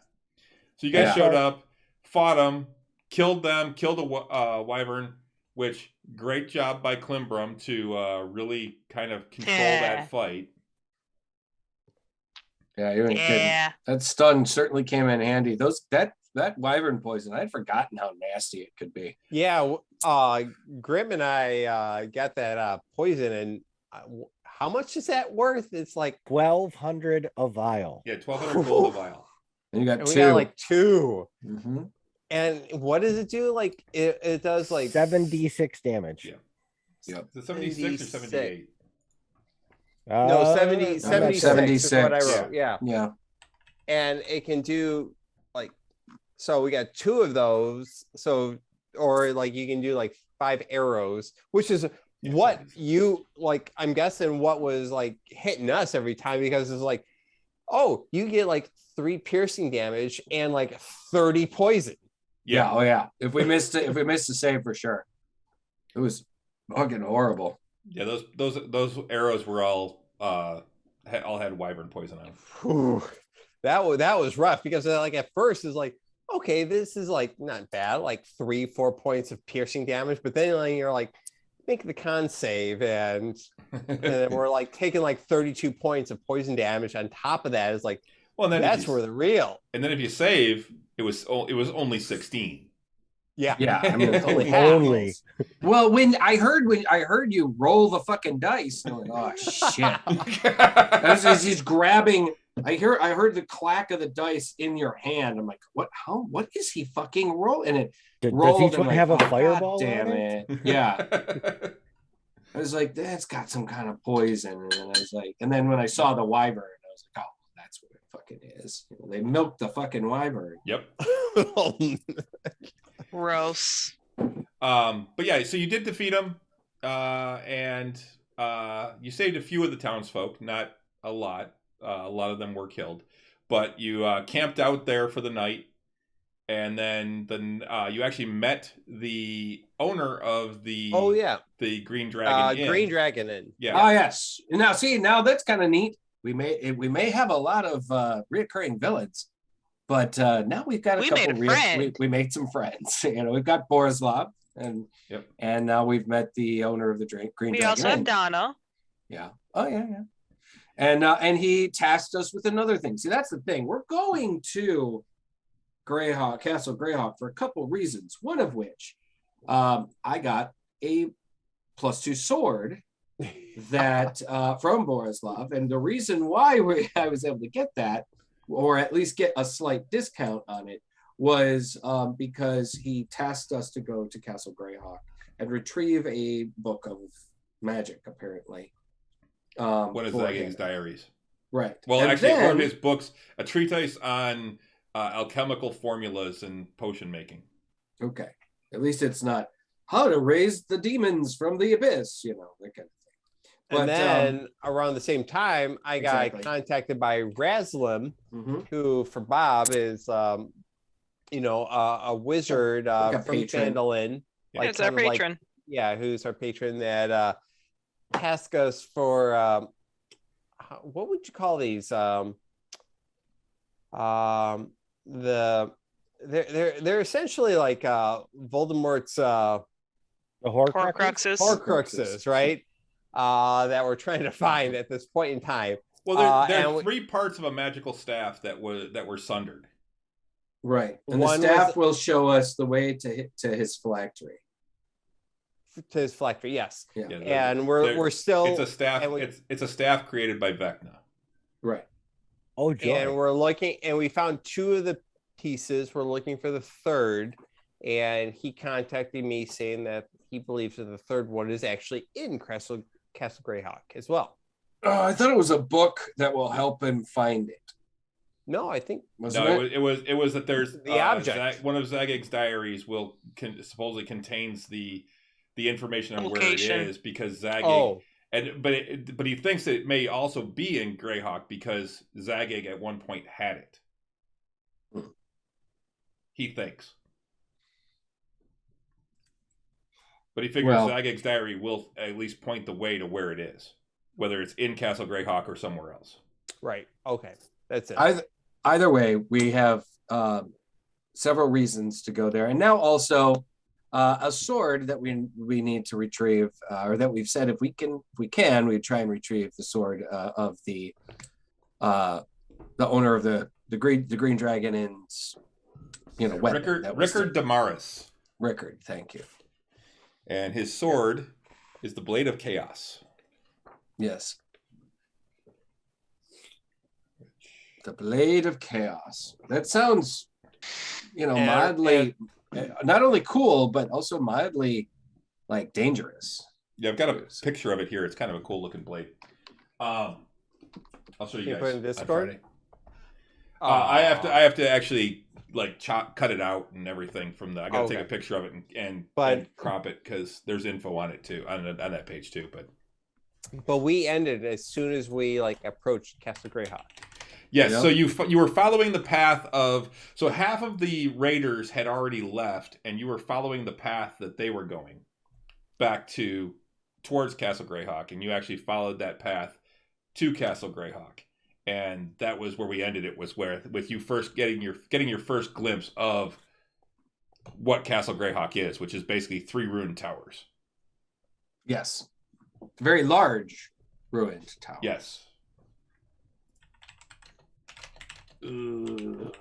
So you guys showed up, fought them, killed a wyvern, which great job by Klimbrum to really kind of control that fight. Yeah, you ain't kidding. That stun certainly came in handy. That wyvern poison, I'd forgotten how nasty it could be. Yeah, Grim and I got that poison, and how much is that worth? It's like 1,200 a vial. Yeah, 1,200 gold a vial. And you got and two. we got like two. Mm-hmm. And what does it do? Like it does like 7d6 damage. Yeah. Yep. The 76 or 78? No, 76 is what I wrote. Yeah. And it can do like, so we got two of those. So, or like you can do like 5 arrows, which is what you like. I'm guessing what was like hitting us every time, because it's like, oh, you get like 3 piercing damage and like 30 poison. Yeah. Oh yeah. If we missed a save for sure. It was fucking horrible. Yeah, those arrows were all had wyvern poison on them. Whew. That was rough, because like at first it's like, okay, this is like not bad, like 3-4 points of piercing damage, but then like, you're like, make the con save, and then we're like taking like 32 points of poison damage on top of that. Is like, well, then that's where the real. And then if you save, it was only 16. Yeah. I mean, only. Well, when I heard you roll the fucking dice, I'm like, oh shit. As he's grabbing, I heard the clack of the dice in your hand. I'm like, what is he fucking rolling? And it rolled. Does each one have a fireball? Damn it. Yeah. I was like, that's got some kind of poison. And then I was like, and then when I saw the wyvern, I was like, oh, that's what it fucking is. They milked the fucking wyvern. Yep. Gross. But yeah, so you did defeat them, and you saved a few of the townsfolk, not a lot. A lot of them were killed, but you camped out there for the night, and then you actually met the owner of the the Green Dragon Inn. Green Dragon Inn. Yeah. Oh yes. Now that's kind of neat. We may have a lot of reoccurring villains. But now we've got we made some friends. We've got Borislav, and now we've met the owner of the Green Dragon. We also have Donna. Yeah. Oh yeah. And he tasked us with another thing. See, that's the thing. We're going to Castle Greyhawk for a couple reasons. One of which, I got a +2 sword that from Borislav, and the reason why I was able to get that, or at least get a slight discount on it, was because he tasked us to go to Castle Greyhawk and retrieve a book of magic, apparently. One of Zagig's diaries. Right. Well, and actually, then, one of his books, a treatise on alchemical formulas and potion making. Okay. At least it's not how to raise the demons from the abyss, that kind of thing. But, and then around the same time, I got contacted by Raslim, who for Bob is, a wizard from Phandalin. Like, it's our patron. Who's our patron that tasked us for, what would you call these? They're essentially like Voldemort's the Horcruxes. Horcruxes, right? That we're trying to find at this point in time. Well, there are 3 parts of a magical staff that were sundered. Right, and the staff will show us the way to his phylactery. To his phylactery, yes. Yeah. And we're still. It's a staff. It's a staff created by Vecna. Right. Oh, joy. And we're looking, and we found 2 of the pieces. We're looking for the 3rd, and he contacted me saying that he believes that the 3rd one is actually in Castle Greyhawk as well. I thought it was a book that will help him find it. No, I think it was that there's the object. One of Zagig's diaries supposedly contains the information on where it is, because Zagig but he thinks that it may also be in Greyhawk because Zagig at one point had it. He thinks. But he figures Zagig's diary will at least point the way to where it is, whether it's in Castle Greyhawk or somewhere else. Right. Okay. That's it. Either way, we have several reasons to go there. And now also a sword that we need to retrieve, or that we've said if we try and retrieve the sword of the owner of the Green Dragon and weapon. Rickard Damaris. Rickard, thank you. And his sword is the Blade of Chaos. Yes. The Blade of Chaos. That sounds, mildly, not only cool, but also mildly, dangerous. Yeah, I've got a picture of it here. It's kind of a cool looking blade. I'll show you guys. Put in Discord? I have to actually cut it out and everything from the. I got to take a picture of it and crop it because there's info on it too on that page too. But we ended as soon as we approached Castle Greyhawk. Yes, so you were following the path of, so half of the raiders had already left, and you were following the path that they were going back towards Castle Greyhawk, and you actually followed that path to Castle Greyhawk, and that was where we ended. It was with you first getting your first glimpse of what Castle Greyhawk is, which is basically 3 ruined towers. Yes, very large ruined tower. Yes. Let's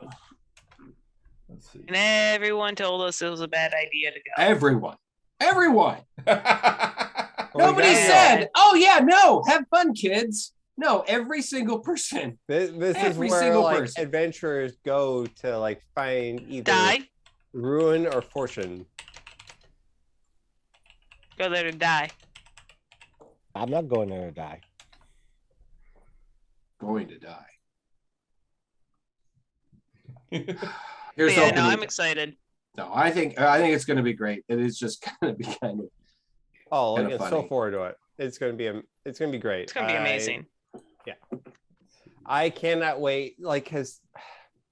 see. And everyone told us it was a bad idea to go. Everyone. Well, Nobody said, "Oh yeah, no, have fun, kids." No, every single person. This is where adventurers go to find either ruin or fortune. Go there to die. I'm not going there to die. Going to die. I'm excited. No, I think it's going to be great. It is just going to be kind of. Oh, I get so forward to it. It's going to be great. It's going to be amazing. Yeah, I cannot wait. Because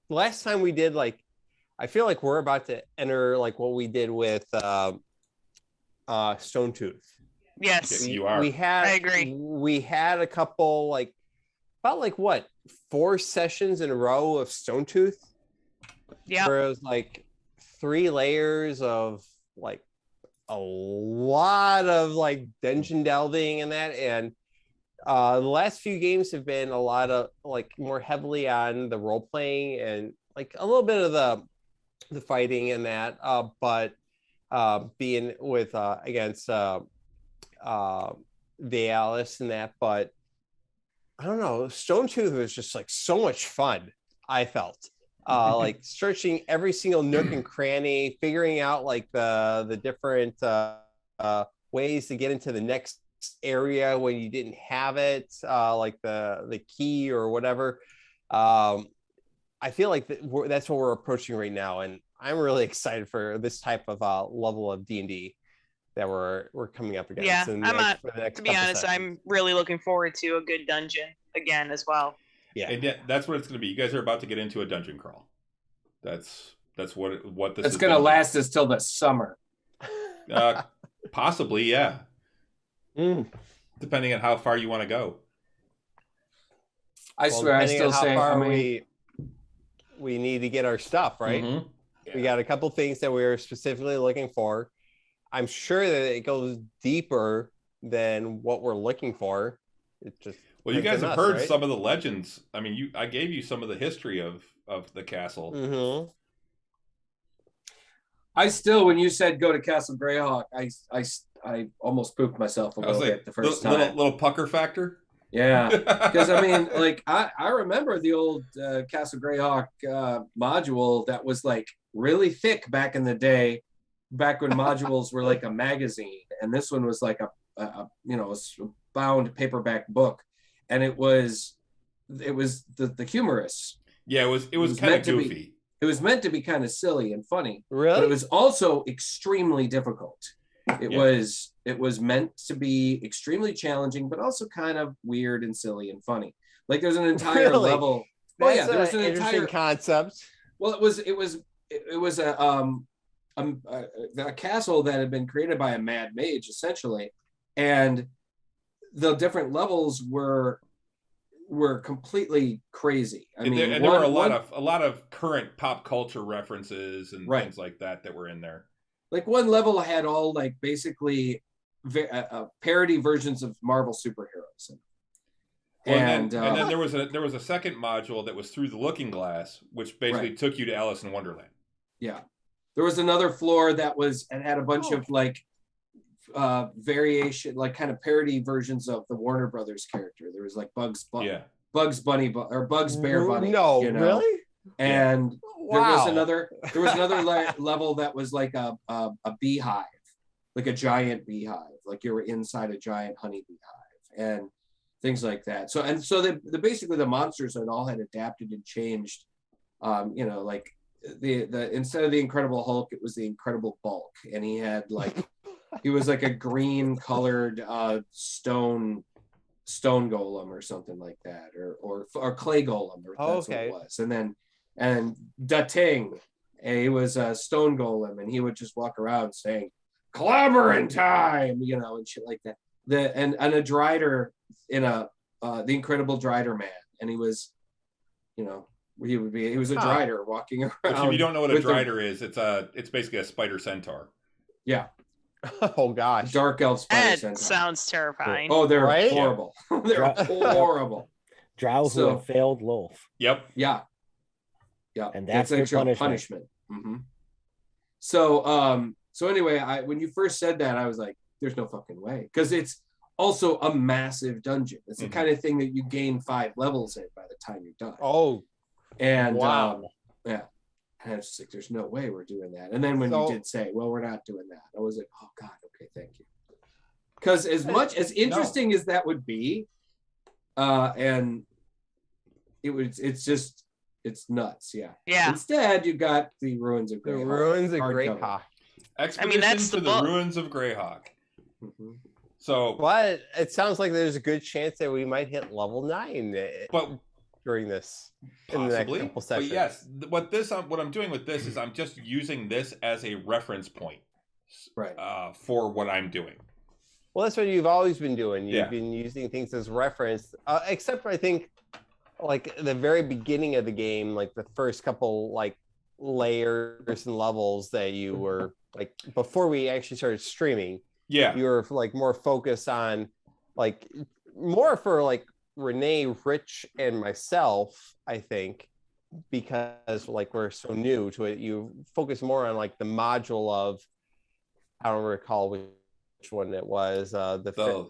last time we did I feel like we're about to enter what we did with Stone Tooth. Yes, you are. I agree. We had a couple about 4 sessions in a row of Stone Tooth. Yeah, where it was 3 layers of a lot of dungeon delving and that, and the last few games have been a lot of more heavily on the role playing and a little bit of the fighting and that, but being with against Alice and that, but I don't know. Stone Tooth was just like so much fun. I felt like searching every single nook and cranny, figuring out like the different ways to get into the next area when you didn't have it, like the key or whatever. I feel like that's what we're approaching right now, and I'm really excited for this type of level of D&D that we're coming up against. Yeah, To be honest, I'm really looking forward to a good dungeon again as well. Yeah, and yeah, that's what it's going to be. You guys are about to get into a dungeon crawl. That's what this. It's going to last us till the summer. Possibly, yeah. Depending on how far you want to go. I swear, I still say. I mean, we need to get our stuff right. Mm-hmm. We got a couple things that we are specifically looking for. I'm sure that it goes deeper than what we're looking for. It just you guys have heard some of the legends. I mean, I gave you some of the history of the castle. Mm-hmm. I still, when you said go to Castle Greyhawk, I almost pooped myself a little bit the first time. Little pucker factor. Yeah, because I mean, like I remember the old Castle Greyhawk module that was like really thick back in the day, back when modules were like a magazine, and this one was like a bound paperback book, and it was the humorous. Yeah, it was kind of goofy. It was meant to be kind of silly and funny. Really? But it was also extremely difficult. It was meant to be extremely challenging, but also kind of weird and silly and funny. Like there's an entire level. That's there was an interesting concept. Well, it was a castle that had been created by a mad mage, essentially, and the different levels were completely crazy. I mean, there were a lot of current pop culture references and things like that were in there. Like one level had all like basically parody versions of Marvel superheroes. And then there was a second module that was Through the Looking Glass, which basically took you to Alice in Wonderland. Yeah, there was another floor that had a bunch of like variation, like kind of parody versions of the Warner Brothers character. There was like Bugs Bunny or Bugs Bear Bunny. No, really? And there was another level that was like a beehive, like a giant beehive, like you were inside a giant honey beehive and things like that. So basically the monsters had all had adapted and changed. Like the instead of the Incredible Hulk, it was the Incredible Bulk, and he had like he was like a green colored stone golem or something like that, or clay golem, or that's what it was. And Dating, he was a stone golem, and he would just walk around saying "clobbering time," and shit like that. And a Drider in the Incredible Drider Man, and he was, he was a Drider walking around. Which, if you don't know what a Drider is, it's basically a spider centaur. Yeah. Oh gosh. Dark elf spider centaur. That sounds terrifying. Oh, they're horrible. They're horrible. Drow who have failed Lolth. Yep. Yeah. Yeah. And that's their punishment. Mm-hmm. So anyway, when you first said that, I was like, there's no fucking way. Because it's also a massive dungeon. It's the kind of thing that you gain 5 levels in by the time you're done. Oh. And wow. Yeah. And I was just like, there's no way we're doing that. And then when you did say, well, we're not doing that, I was like, oh God, okay, thank you. Because as much as interesting as that would be, and it's nuts, yeah. Yeah. Instead, you got the Ruins of Greyhawk. The Ruins of Greyhawk. Expedition to the Ruins of Greyhawk. Mm-hmm. So, but it sounds like there's a good chance that we might hit level 9. But during this, possibly, in the next couple sessions. But yes, what I'm doing with this is I'm just using this as a reference point, for what I'm doing. Well, that's what you've always been doing. You've been using things as reference, except I think, like the very beginning of the game, like the first couple like layers and levels that you were like before we actually started streaming. Yeah, you were like more focused on like more for like Renee, Rich, and myself, I think, because like we're so new to it, you focus more on like the module of, I don't recall which one it was. The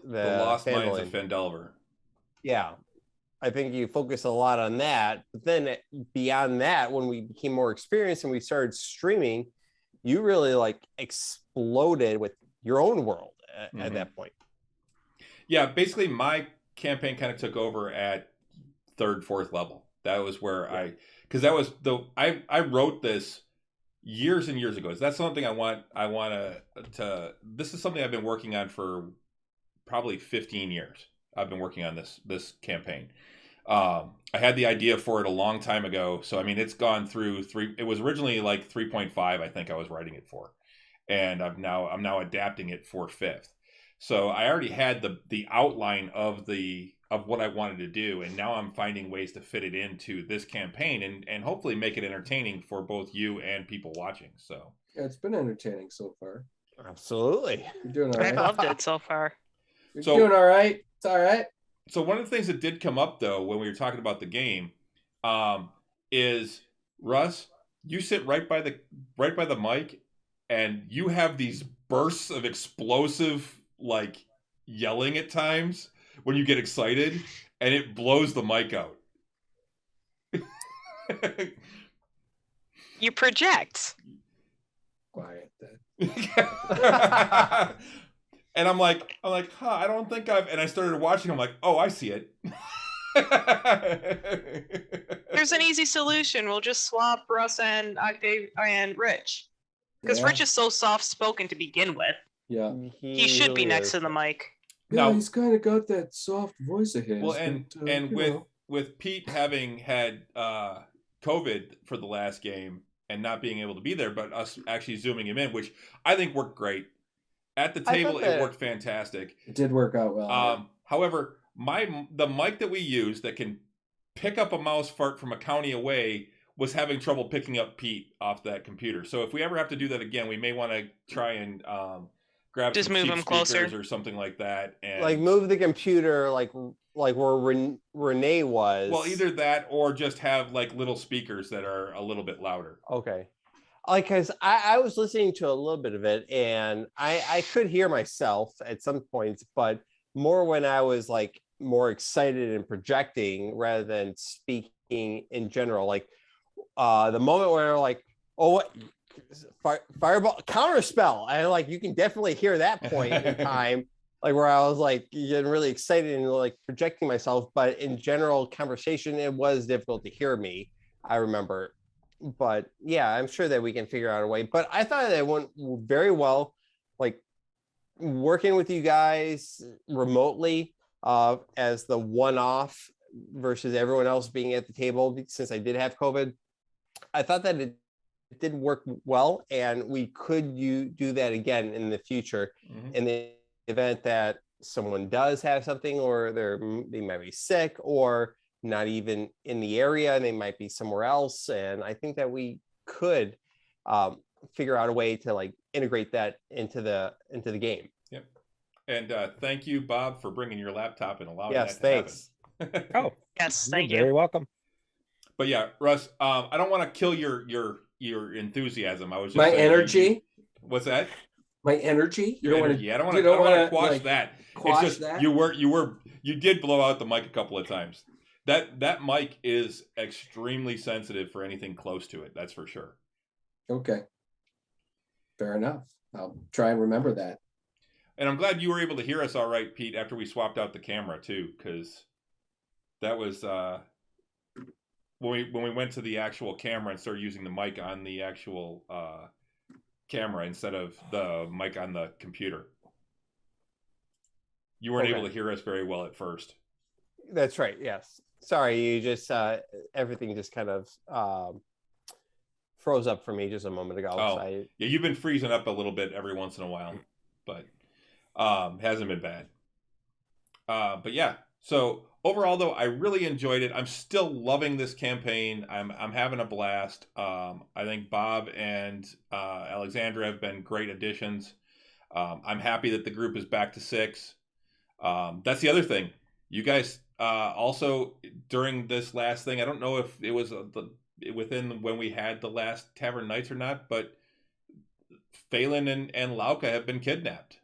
Lost Mines of Phandelver. Yeah, I think you focus a lot on that. But then beyond that, when we became more experienced and we started streaming, you really like exploded with your own world at that point. Yeah, basically my campaign kind of took over at 3rd, 4th level. That was where I wrote this years and years ago. That's something I want to this is something I've been working on for probably 15 years. I've been working on this campaign. I had the idea for it a long time ago. So I mean, it's gone through it was originally like 3.5, I think I was writing it for. And I'm now adapting it for 5th. So I already had the outline of what I wanted to do, and now I'm finding ways to fit it into this campaign and hopefully make it entertaining for both you and people watching. So Yeah, it's been entertaining so far. Absolutely. You're doing all I right. loved it so far. You're doing all right. It's all right. So one of the things that did come up though when we were talking about the game, is Russ, you sit right by the mic, and you have these bursts of explosive like yelling at times when you get excited, and it blows the mic out. You project. Quiet then. And I'm like, I don't think and I started watching. I'm like, oh, I see it. There's an easy solution. We'll just swap Russ and Octave and Rich. Because Rich is so soft-spoken to begin with. Yeah. He should be next to the mic. Yeah, he's kind of got that soft voice of his. Well, and with Pete having had COVID for the last game and not being able to be there, but us actually zooming him in, which I think worked great. At the table, it worked fantastic. It did work out well. However, the mic that we use that can pick up a mouse fart from a county away was having trouble picking up Pete off that computer. So if we ever have to do that again, we may want to try and grab just some move cheap him closer or something like that, and like move the computer like where Renee was. Well, either that or just have like little speakers that are a little bit louder. Okay. Like, cause I was listening to a little bit of it, and I could hear myself at some points, but more when I was like more excited and projecting rather than speaking in general. Like the moment where like, oh, fireball counter spell, and like you can definitely hear that point in time, like where I was like getting really excited and like projecting myself. But in general conversation, it was difficult to hear me, I remember. But yeah, I'm sure that we can figure out a way. But I thought that it went very well, like working with you guys remotely as the one-off versus everyone else being at the table, since I did have COVID. I thought that it did work well, and we could do that again in the future. In the event that someone does have something, or they might be sick, or not even in the area, and they might be somewhere else. And I think that we could figure out a way to like integrate that into the game. Yep. And thank you, Bob, for bringing your laptop and allowing that to thanks. happen. Oh, yes, thank you're you. very welcome. But yeah, Russ, I don't want to kill your enthusiasm. I was just my saying, energy. What's that? My energy. Your energy. I don't want to quash that. Quash it's just that? you did blow out the mic a couple of times. That mic is extremely sensitive for anything close to it. That's for sure. Okay. Fair enough. I'll try and remember that. And I'm glad you were able to hear us all right, Pete, after we swapped out the camera too, because that was when we went to the actual camera and started using the mic on the actual camera instead of the mic on the computer. You weren't able to hear us very well at first. That's right. Yes. Sorry, you just everything just kind of froze up for me just a moment ago. Oh, so yeah, you've been freezing up a little bit every once in a while, but hasn't been bad. But yeah, so overall though, I really enjoyed it. I'm still loving this campaign. I'm having a blast. I think Bob and Alexandra have been great additions. I'm happy that the group is back to 6. That's the other thing. You guys also during this last thing, I don't know if it was within when we had the last Tavern Knights or not, but Phelan and Lauka have been kidnapped.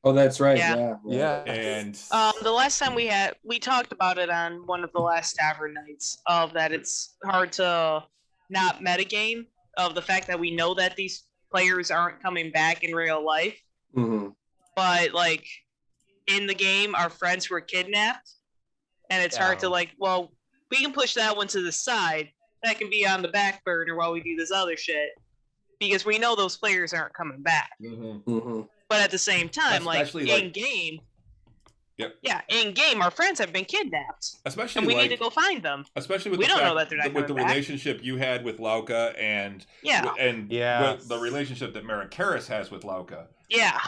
Oh, that's right. Yeah. Yeah. And The last time we talked about it on one of the last Tavern Nights of that it's hard to not metagame of the fact that we know that these players aren't coming back in real life, Mm-hmm. but like in the game, our friends were kidnapped, and it's hard to like. Well, we can push that one to the side. That can be on the back burner while we do this other shit, because we know those players aren't coming back. Mm-hmm. But at the same time, Especially, like like- in game, Yep. yeah, in game, our friends have been kidnapped, especially and we like, need to go find them. especially with We the don't know fact that they're not with the coming back. relationship you had with Lauka and Yeah, Yes. with the relationship that Marikaris has with Lauka. yeah.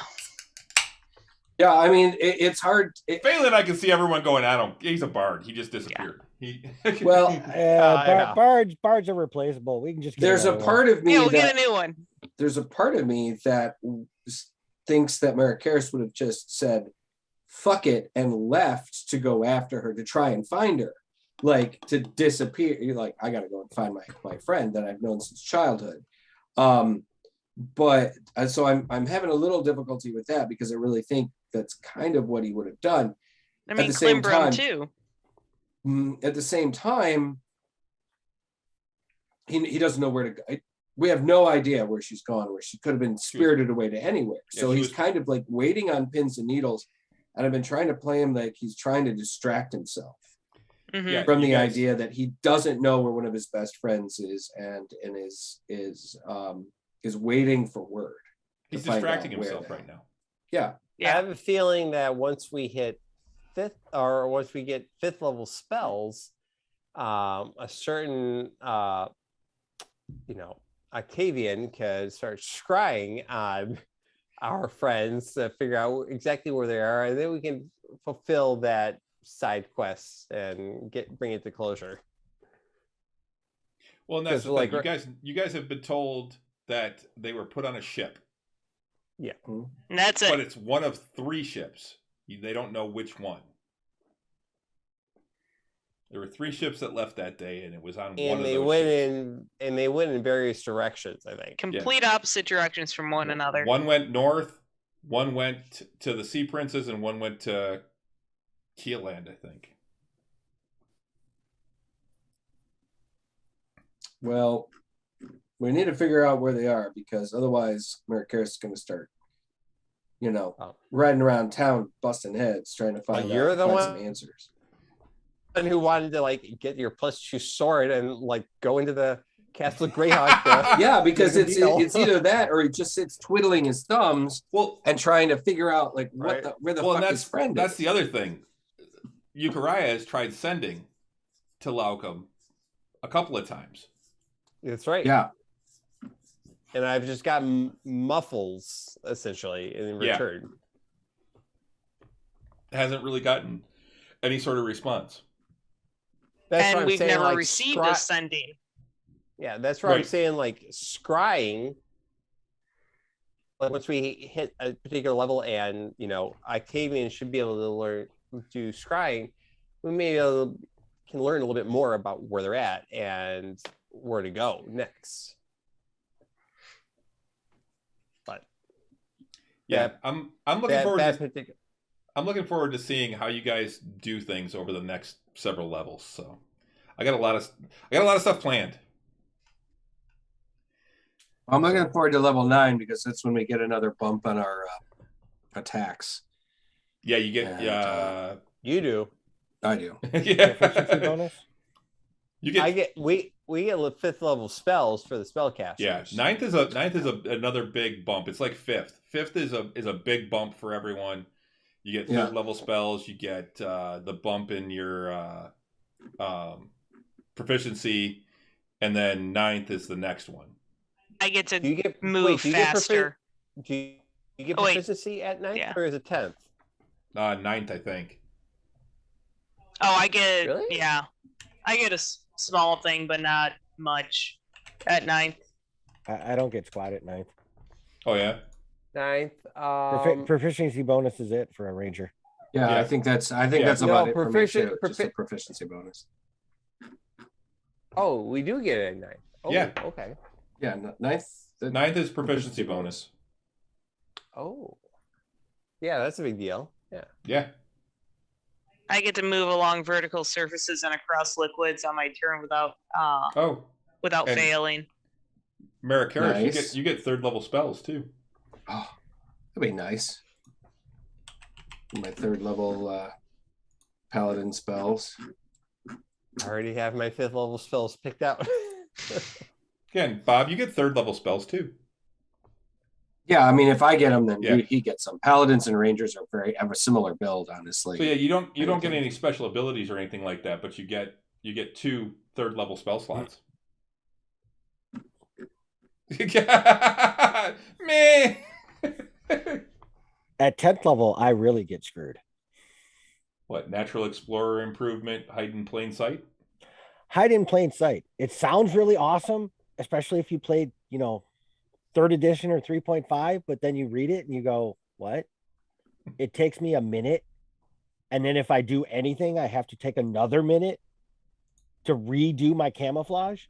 Yeah, I mean, it's hard. Phelan, I can see everyone going, I don't. He's a bard. He just disappeared. He Well, Yeah. Bards are replaceable. We can just. Get there's a another one. part of me Yeah, we'll that get a new one. there's a part of me that thinks that Marikaris would have just said, fuck it, and left to go after her to try and find her. Like to disappear. You're like, I gotta go and find my friend that I've known since childhood. But so I'm having a little difficulty with that because I really think that's kind of what he would have done. I mean, the same Klimbrum time- too. At the same time, he doesn't know where to go. We have no idea where she's gone, where she could have been spirited away to anywhere. Yeah, So she he's was- kind of like waiting on pins and needles. And I've been trying to play him like he's trying to distract himself Mhm. Yeah. from you the guys- idea that he doesn't know where one of his best friends is and is waiting for word. He's to find distracting out where himself they right now. Yeah. I Yeah, have a feeling that once we hit once we get fifth level spells, a certain Octavian can start scrying on our friends to figure out exactly where they are, and then we can fulfill that side quest and bring it to closure. Well, and that's the Because, thing. like, You guys have been told that they were put on a ship, and that's but it. it's one of 3 ships. They don't know which one. There were 3 ships that left that day, and it was on one And of they those went ships. they went in various directions, I think. Complete opposite directions from one another. One went north, one went to the Sea Princes, and one went to Keeland, I think. Well, we need to figure out where they are because otherwise Marikaris is going to start, riding around town busting heads trying to find You're the one- some answers. And who wanted to get your +2 sword and go into the Castle of Greyhawk? Yeah, because Big deal. it's either that or he just sits twiddling his thumbs Well, and trying to figure out where the and fuck his friend that's is. the other thing. Euchariah has tried sending to Laucum a couple of times. That's right. Yeah. And I've just gotten muffles essentially in Yeah. return. Hasn't really gotten any sort of response. That's what And I'm we've saying, never received a sending. Yeah, that's what I'm Right. saying. Scrying. Once we hit a particular level, and Octavian should be able to do scrying, we can learn a little bit more about where they're at and where to go next. But Yeah, That- I'm looking that, forward. that To, particular. I'm looking forward to seeing how you guys do things over the next several levels. So, I got a lot of stuff planned. I'm looking forward to level 9 because that's when we get another bump on our attacks. Yeah, you get And, You do. I do. Proficiency yeah. bonus. You get we get 5th level spells for the spellcasters. yeah. Ninth is another big bump. It's like 5th. 5th is a big bump for everyone. You get 3rd level spells. You get the bump in your proficiency, and then 9th is the next one. I get to Do you get move do you get faster. do you get Oh, wait. proficiency at 9th Yeah. or is it 10th? 9th, I think. Oh, I get Really? yeah. I get a small thing, but not much at 9th. I don't get squat at 9th. Oh yeah. 9th. Proficiency bonus is it for a ranger. Yeah, Yeah. I think that's No, about it for me proficient- too. Just a proficiency bonus. Oh, we do get it at 9th. Oh, Yeah. Okay. Yeah, 9th. 9th is proficiency bonus. Oh. Yeah, that's a big deal. Yeah. Yeah. I get to move along vertical surfaces and across liquids on my turn without Oh, and failing. Marikaris, Nice. you get 3rd level spells too. Oh, that'd be nice. My 3rd level Paladin Spells. I already have my 5th level spells picked out. Again, Bob, you get 3rd level spells too. Yeah, I mean, if I get them, then Yeah. he gets them. Paladins and Rangers have a similar build, honestly. So yeah, you don't get any special abilities or anything like that, but you get 2 3rd level spell slots. Man. At 10th level, I really get screwed. What, Natural Explorer improvement, hide in plain sight? Hide in plain sight. It sounds really awesome, especially if you played, 3rd edition or 3.5, but then you read it and you go, what? It takes me a minute. And then if I do anything, I have to take another minute to redo my camouflage.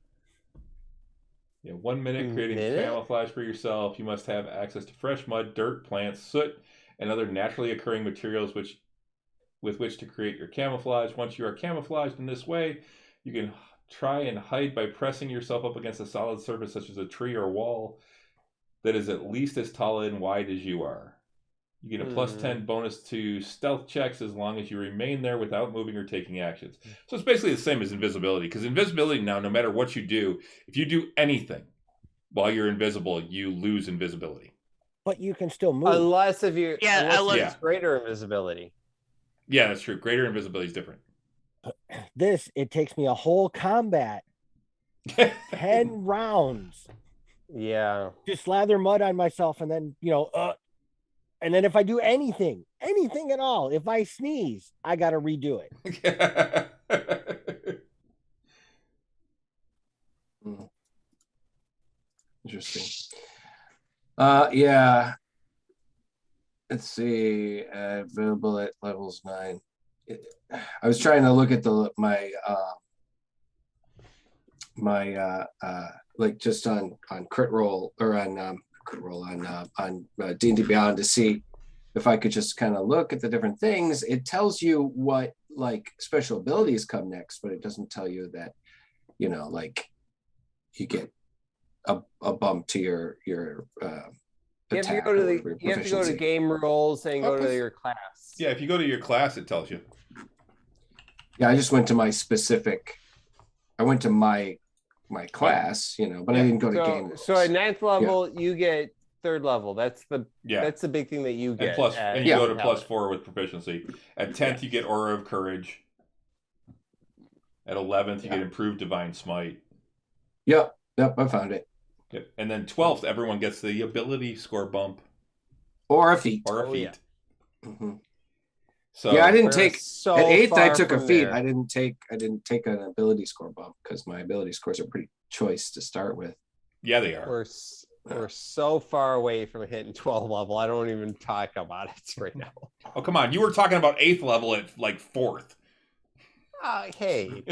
Yeah, 1 minute creating camouflage for yourself. You must have access to fresh mud, dirt, plants, soot, and other naturally occurring materials with which to create your camouflage. Once you are camouflaged in this way, you can try and hide by pressing yourself up against a solid surface such as a tree or wall that is at least as tall and wide as you are. You get a plus 10 bonus to stealth checks as long as you remain there without moving or taking actions. So it's basically the same as invisibility, because invisibility now, no matter what you do, if you do anything while you're invisible, you lose invisibility. But you can still move. Unless it's greater invisibility. Yeah, that's true. Greater invisibility is different. It takes me a whole combat, 10 rounds. Yeah. To slather mud on myself and then, and then if I do anything at all, if I sneeze, I got to redo it. Interesting. Yeah. Let's see. Available at levels 9. I was trying to look at my like just on crit roll or on crit roll on D&D Beyond to see if I could just kind of look at the different things. It tells you what like special abilities come next, but it doesn't tell you that like you get a bump to your you have to go to game rules and go to your class. Yeah, if you go to your class, it tells you. Yeah, I just went to my specific. I went to my class, but I didn't go to game rules. So at 9th level, you get 3rd level. That's the big thing that you get. And you go to +4 with proficiency. At 10th, you get Aura of Courage. At 11th, you get Improved Divine Smite. Yep, I found it. Yep. And then 12th, everyone gets the ability score bump. Or a feat. Yeah. Mm-hmm. So yeah, I didn't take at 8th. I took a feat. I didn't take an ability score bump because my ability scores are pretty choice to start with. Yeah, they are. We're so far away from hitting 12 level. I don't even talk about it right now. Oh, come on. You were talking about 8th level at like 4th. Hey.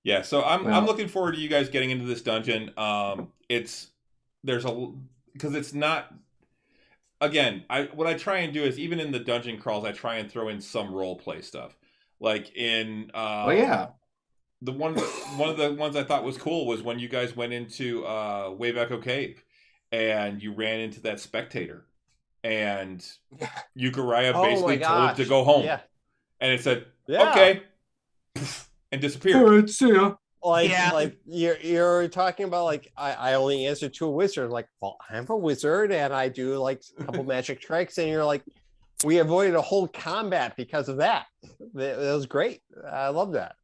Yeah, so I'm looking forward to you guys getting into this dungeon. Because it's not, again, what I try and do is even in the dungeon crawls, I try and throw in some role play stuff. Like in the one of the ones I thought was cool was when you guys went into Wave Echo Cave and you ran into that spectator and Euchariah basically told him to go home. Yeah. And it said, okay, and disappeared. All right, see ya. Like you're talking about like I only answer to a wizard. Like, well, I'm a wizard and I do like a couple magic tricks, and you're like, we avoided a whole combat because of that. That was great. I love that.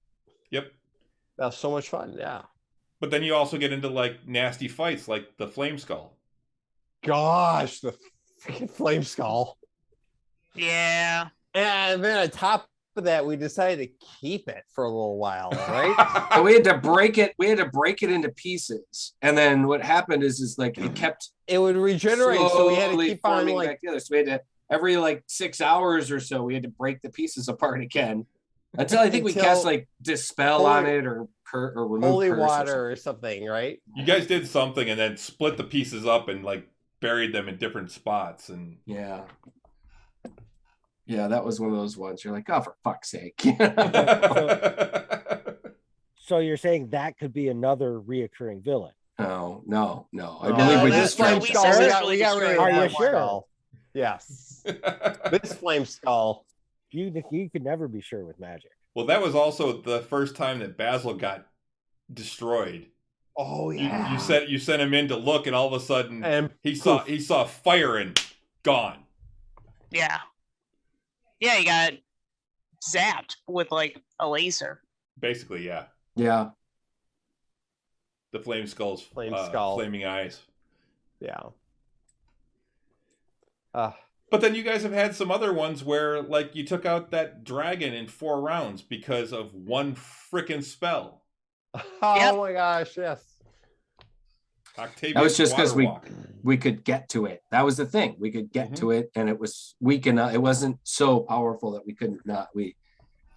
Yep. That was so much fun. Yeah. But then you also get into like nasty fights like the Flame Skull. Gosh, the freaking Flame Skull. Yeah. And then on top of that, we decided to keep it for a little while, right? So we had to break it. We had to break it into pieces, and then what happened is like it would regenerate. So we had to keep on like back together. So we had to every like 6 hours or so we had to break the pieces apart again until I think we cast like Dispel on it or or remove Holy curse water or something, right? You guys did something and then split the pieces up and like buried them in different spots. And Yeah. Yeah, that was one of those ones. You're like, oh, for fuck's sake. So you're saying that could be another reoccurring villain? No. I No, believe we this just flame we skull. successfully We got rid destroyed of Are you that sure? skull. Yes. This flame skull. You could never be sure with magic. Well, that was also the first time that Basil got destroyed. Oh You yeah. you sent him in to look, and all of a sudden And he saw fire and gone. Yeah. Yeah, he got zapped with like a laser. Basically, yeah. Yeah. The flame skull's Flame skull. flaming eyes. Yeah. But then you guys have had some other ones where, like, you took out that dragon in 4 rounds because of one frickin' spell. Oh Yep. my gosh, yes. Octavius That was just because Waterwalk. we could get to it. That was the thing. We could get Mhm. to it, and it was weak enough. It wasn't so powerful that we couldn't not. We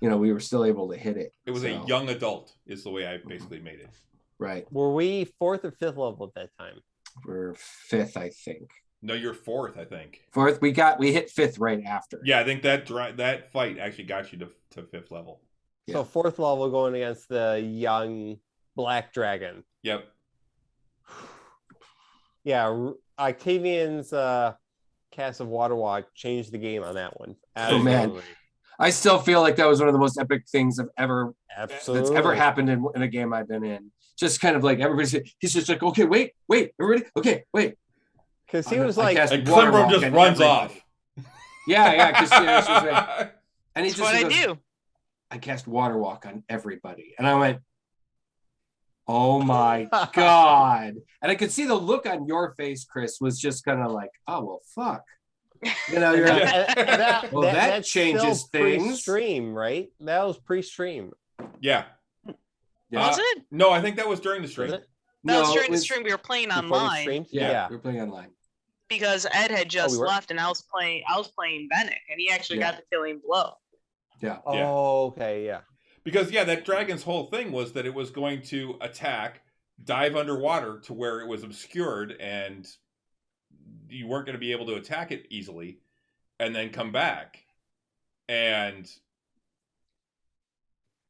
were still able to hit it. It was a So, young adult, is the way I basically made it. right. Were we 4th or 5th level at that time? We're 5th, I think. No, you're 4th, I think. 4th. We hit 5th right after. Yeah, I think that fight actually got you to 5th level. So 4th level going against the young black dragon. Yep. Yeah, Octavian's cast of Waterwalk changed the game on that one. Oh, man. Absolutely. I still feel like that was one of the most epic things that's ever happened in a game I've been in. Just kind of like he's just like, okay, wait, everybody, okay, wait. Because he was like, cast And Waterwalk Climber just on runs everybody. off. Yeah, because and he That's just what I goes, do. I cast Waterwalk on everybody, and I went, oh my god! And I could see the look on your face, Chris, was just kind of like, oh well, fuck. You're like, that changes still things. Pre-stream, right? That was pre-stream. Yeah. Was it? No, I think that was during the stream. Was it? That was No, during it the was- stream we were playing Before we online streamed? Yeah, we were playing online. because Ed had just we were? left and I was playing Bennick and he actually Yeah. got the killing blow. Yeah. Oh, okay, yeah. Because, yeah, that dragon's whole thing was that it was going to attack, dive underwater to where it was obscured, and you weren't going to be able to attack it easily, and then come back. And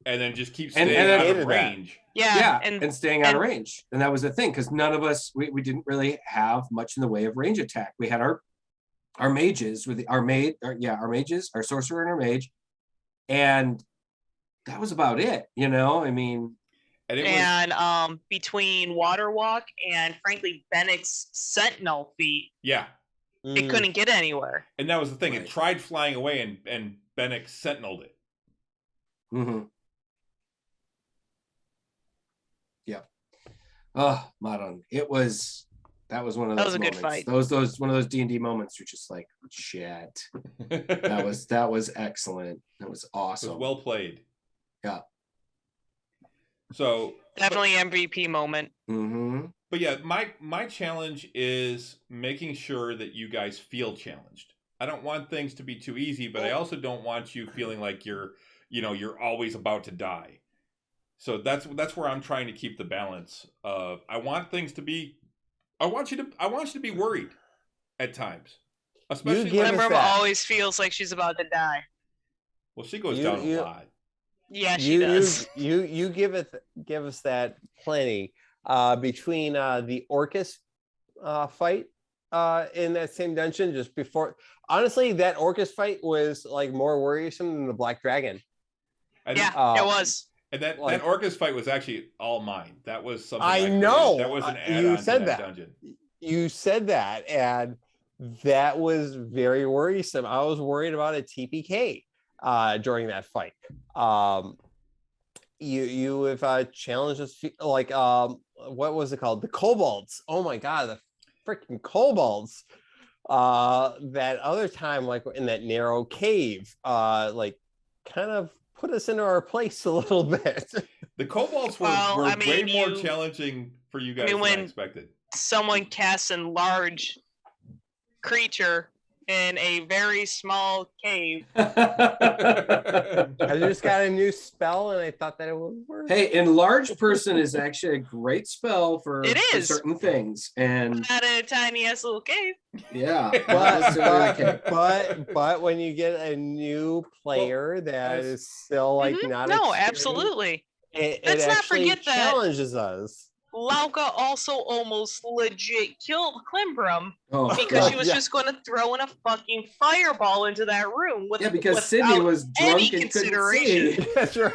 then just keep And staying then out hated of that. range. Yeah, and staying out of range. And that was the thing, because none of us, we didn't really have much in the way of range attack. We had our mages with our mages, our sorcerer and our mage. And that was about it, I mean. And it was, and between Waterwalk and frankly Bennick's Sentinel feat, yeah. it Mm. couldn't get anywhere. And that was the thing. Right. It tried flying away, and Bennick sentineled it. Mm-hmm. Yeah. Oh, Madon. That was one of those That was a good moments. fight. Those one of those D&D moments. You're just like, shit. That was excellent. That was It awesome. was well played. Yeah. So Definitely MVP moment. Mm-hmm. But yeah, my challenge is making sure that you guys feel challenged. I don't want things to be too easy, but I also don't want you feeling like you're always about to die. So that's where I'm trying to keep the balance of I want you to be worried at times. Especially give us Remember, that. always feels like she's about to die. well, she goes You- down you- a lot. Yeah, she does. You give us that plenty between the Orcus fight in that same dungeon just before. Honestly, that Orcus fight was like more worrisome than the Black Dragon. And, Yeah, it was. And that Like- Orcus fight was actually all mine. That was something I created. know. That was an You add-on to said that that. dungeon. You said that, and that was very worrisome. I was worried about a TPK during that fight. You have challenged us like what was it called? The kobolds. Oh my god, the freaking kobolds. That other time, like in that narrow cave, like kind of put us into our place a little bit. The kobolds were, Well, were I mean, way more you- challenging for you guys I mean, than I when- expected. Someone casts a large creature in a very small cave. I just got a new spell and I thought that it would work. Hey, enlarged person is actually a great spell for, It for is. certain things. And Not in a tiny ass little cave. yeah, But when you get a new player that is still like not No, experienced, absolutely. it Let's not actually forget that- challenges us. Lauka also almost legit killed Klimbrum oh, because God. she was just going to throw in a fucking fireball into that room. Yeah, because without Sydney was drunk any and couldn't consideration. see. That's right.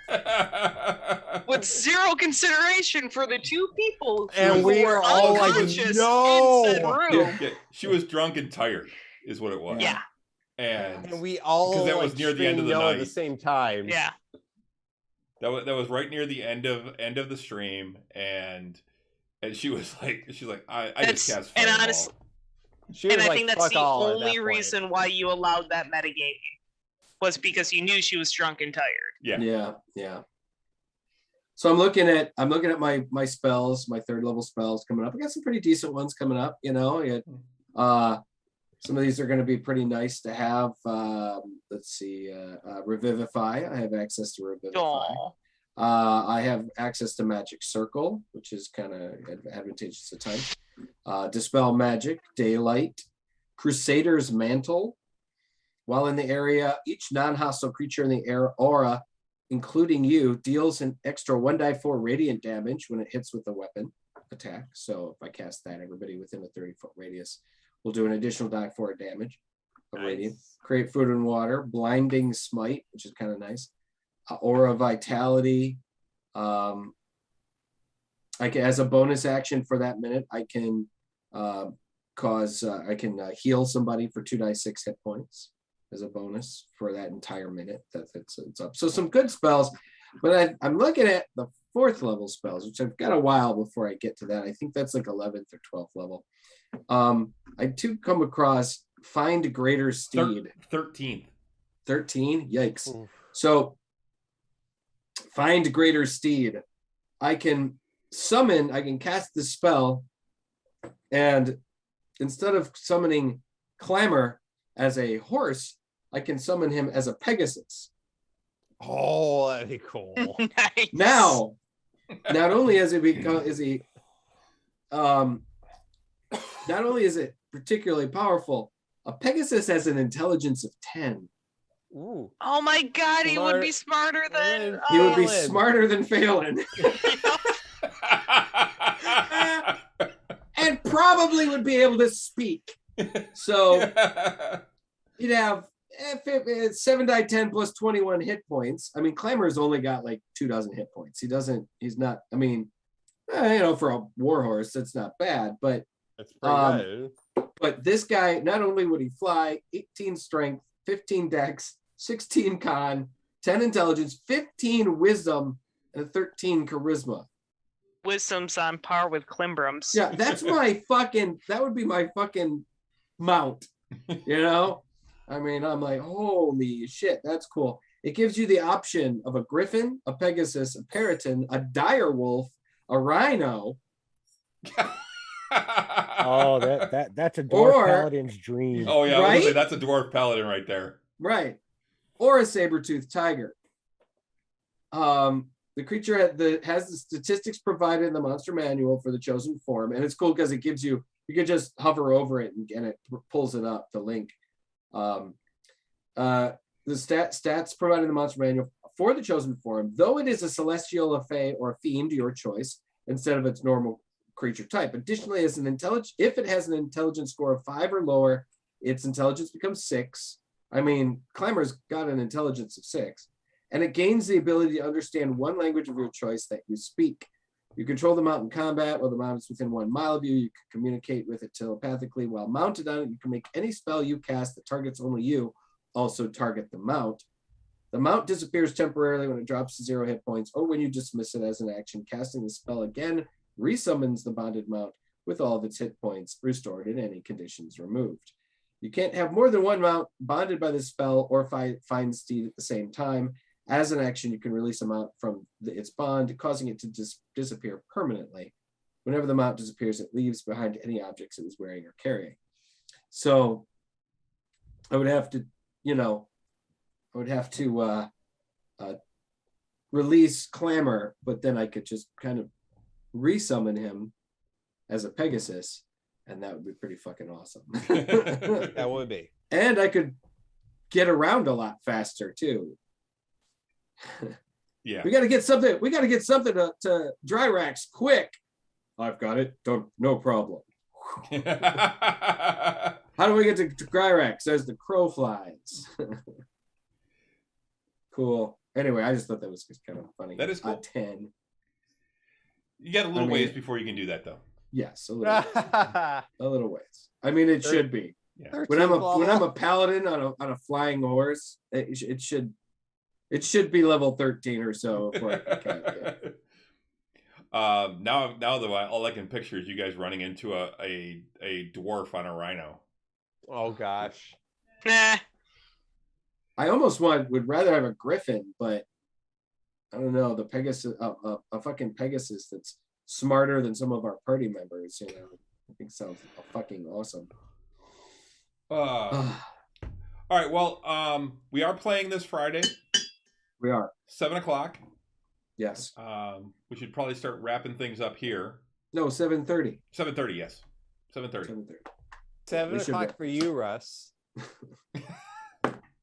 Yeah, with zero consideration for the two people And who we were were all like, unconscious no. in said room. Yeah, she was drunk and tired, is what it was. Yeah, And we all because that was like, near the end of the screamed no at night. the same time. yeah. That was right near the end of the stream, and she was like, I just cast and fireball. honestly, She was and I like, think that's fuck the all at that only point. reason why you allowed that metagaming was because you knew she was drunk and tired. Yeah. So I'm looking at my spells, my 3rd level spells coming up. I got some pretty decent ones coming up, you know. Some of these are going to be pretty nice to have. Let's see, Revivify. I have access to Revivify. Aw. I have access to Magic Circle, which is kind of advantageous at times. Dispel Magic, Daylight, Crusader's Mantle. While in the area, each non-hostile creature in the aura, including you, deals an extra 1d4 radiant damage when it hits with a weapon attack. So if I cast that, everybody within a 30-foot radius will do an additional die4 damage of radiant. Create Food and Water, Blinding Smite, which is kind of nice. Aura Vitality. I can, as a bonus action for that minute, I can heal somebody for 2d6 hit points as a bonus for that entire minute that it's up. So some good spells, but I'm looking at the 4th level spells, which I've got a while before I get to that. I think that's like 11th or 12th level. I do come across Find Greater Steed. 13th. 13? Yikes. Oof. So Find Greater Steed. I can cast the spell, and instead of summoning Clamor as a horse, I can summon him as a Pegasus. Oh, that'd be cool. Nice. Now, not only is it particularly powerful, a Pegasus has an intelligence of 10. Ooh. Oh my god, he would be Smart. smarter than He would be Phelan. smarter than Phelan. And probably would be able to speak. So he'd have 7d10 plus 21 hit points. I mean, Clamor's only got like 24 hit points. He's not, I mean, for a warhorse, that's not bad, but That's pretty good. But this guy, not only would he fly, 18 strength, 15 dex, 16 con, 10 intelligence, 15 wisdom, and 13 charisma. Wisdom's on par with Klimbrum's. Yeah, that would be my fucking mount, you know? I mean, I'm like, holy shit, that's cool. It gives you the option of a griffin, a pegasus, a peryton, a dire wolf, a rhino. Oh, that's a dwarf Or- paladin's dream. Oh yeah, I was gonna say, Right? that's a dwarf paladin right there. Right. Or a saber-toothed tiger. The creature has the statistics provided in the monster manual for the chosen form, and it's cool because it gives you can just hover over it and it pulls it up, the link. The stats provided in the monster manual for the chosen form, though it is a celestial, a fae, or a fiend, your choice, instead of its normal creature type. Additionally, if it has an intelligence score of 5 or lower, its intelligence becomes 6. I mean, Clamor's got an intelligence of 6. And it gains the ability to understand one language of your choice that you speak. You control the mount in combat, while the mount is within 1 mile of you. You can communicate with it telepathically. While mounted on it, you can make any spell you cast that targets only you also target the mount. The mount disappears temporarily when it drops to 0 hit points, or when you dismiss it as an action. Casting the spell again resummons the bonded mount with all of its hit points restored and any conditions removed. You can't have more than 1 mount bonded by this spell or find steed at the same time. As an action, you can release a mount from its bond, causing it to disappear permanently. Whenever the mount disappears, it leaves behind any objects it was wearing or carrying. So I would have to, release Clamor, but then I could just kind of resummon him as a Pegasus, and that would be pretty fucking awesome. That would be. And I could get around a lot faster too. Yeah. We got to get something. We got to get something to Dryrax quick. I've got it. No problem. How do we get to Dryrax? As the crow flies. Cool. Anyway, I just thought that was just kind of funny. That is cool. 10. You got a little ways before you can do that, though. Yes, a little ways. I mean, it should be. Yeah. When I'm a paladin on a flying horse, it should be level 13 or so. Now though, all I can picture is you guys running into a dwarf on a rhino. Oh gosh. Nah. I almost would rather have a griffin, but I don't know, the Pegasus, a fucking Pegasus that's smarter than some of our party members, I think sounds fucking awesome. All right, well, we are playing this Friday. We are 7:00. Yes. We should probably start wrapping things up here. No, 7:30. 7:30, yes. 7:30. 7 o'clock for you, Russ.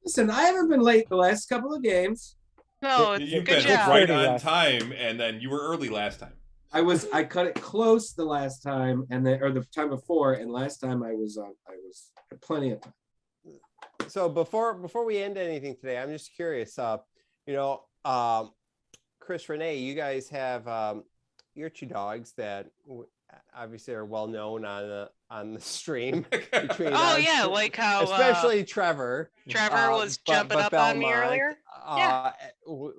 Listen, I haven't been late the last couple of games. No, You've good been job. right on time, and then you were early last time. I cut it close the last time, or the time before, and last time I had plenty of time. So before we end anything today, I'm just curious. Chris, Renee, you guys have your two dogs that obviously are well known on the stream. Between like how especially Trevor. Trevor was jumping up on me earlier.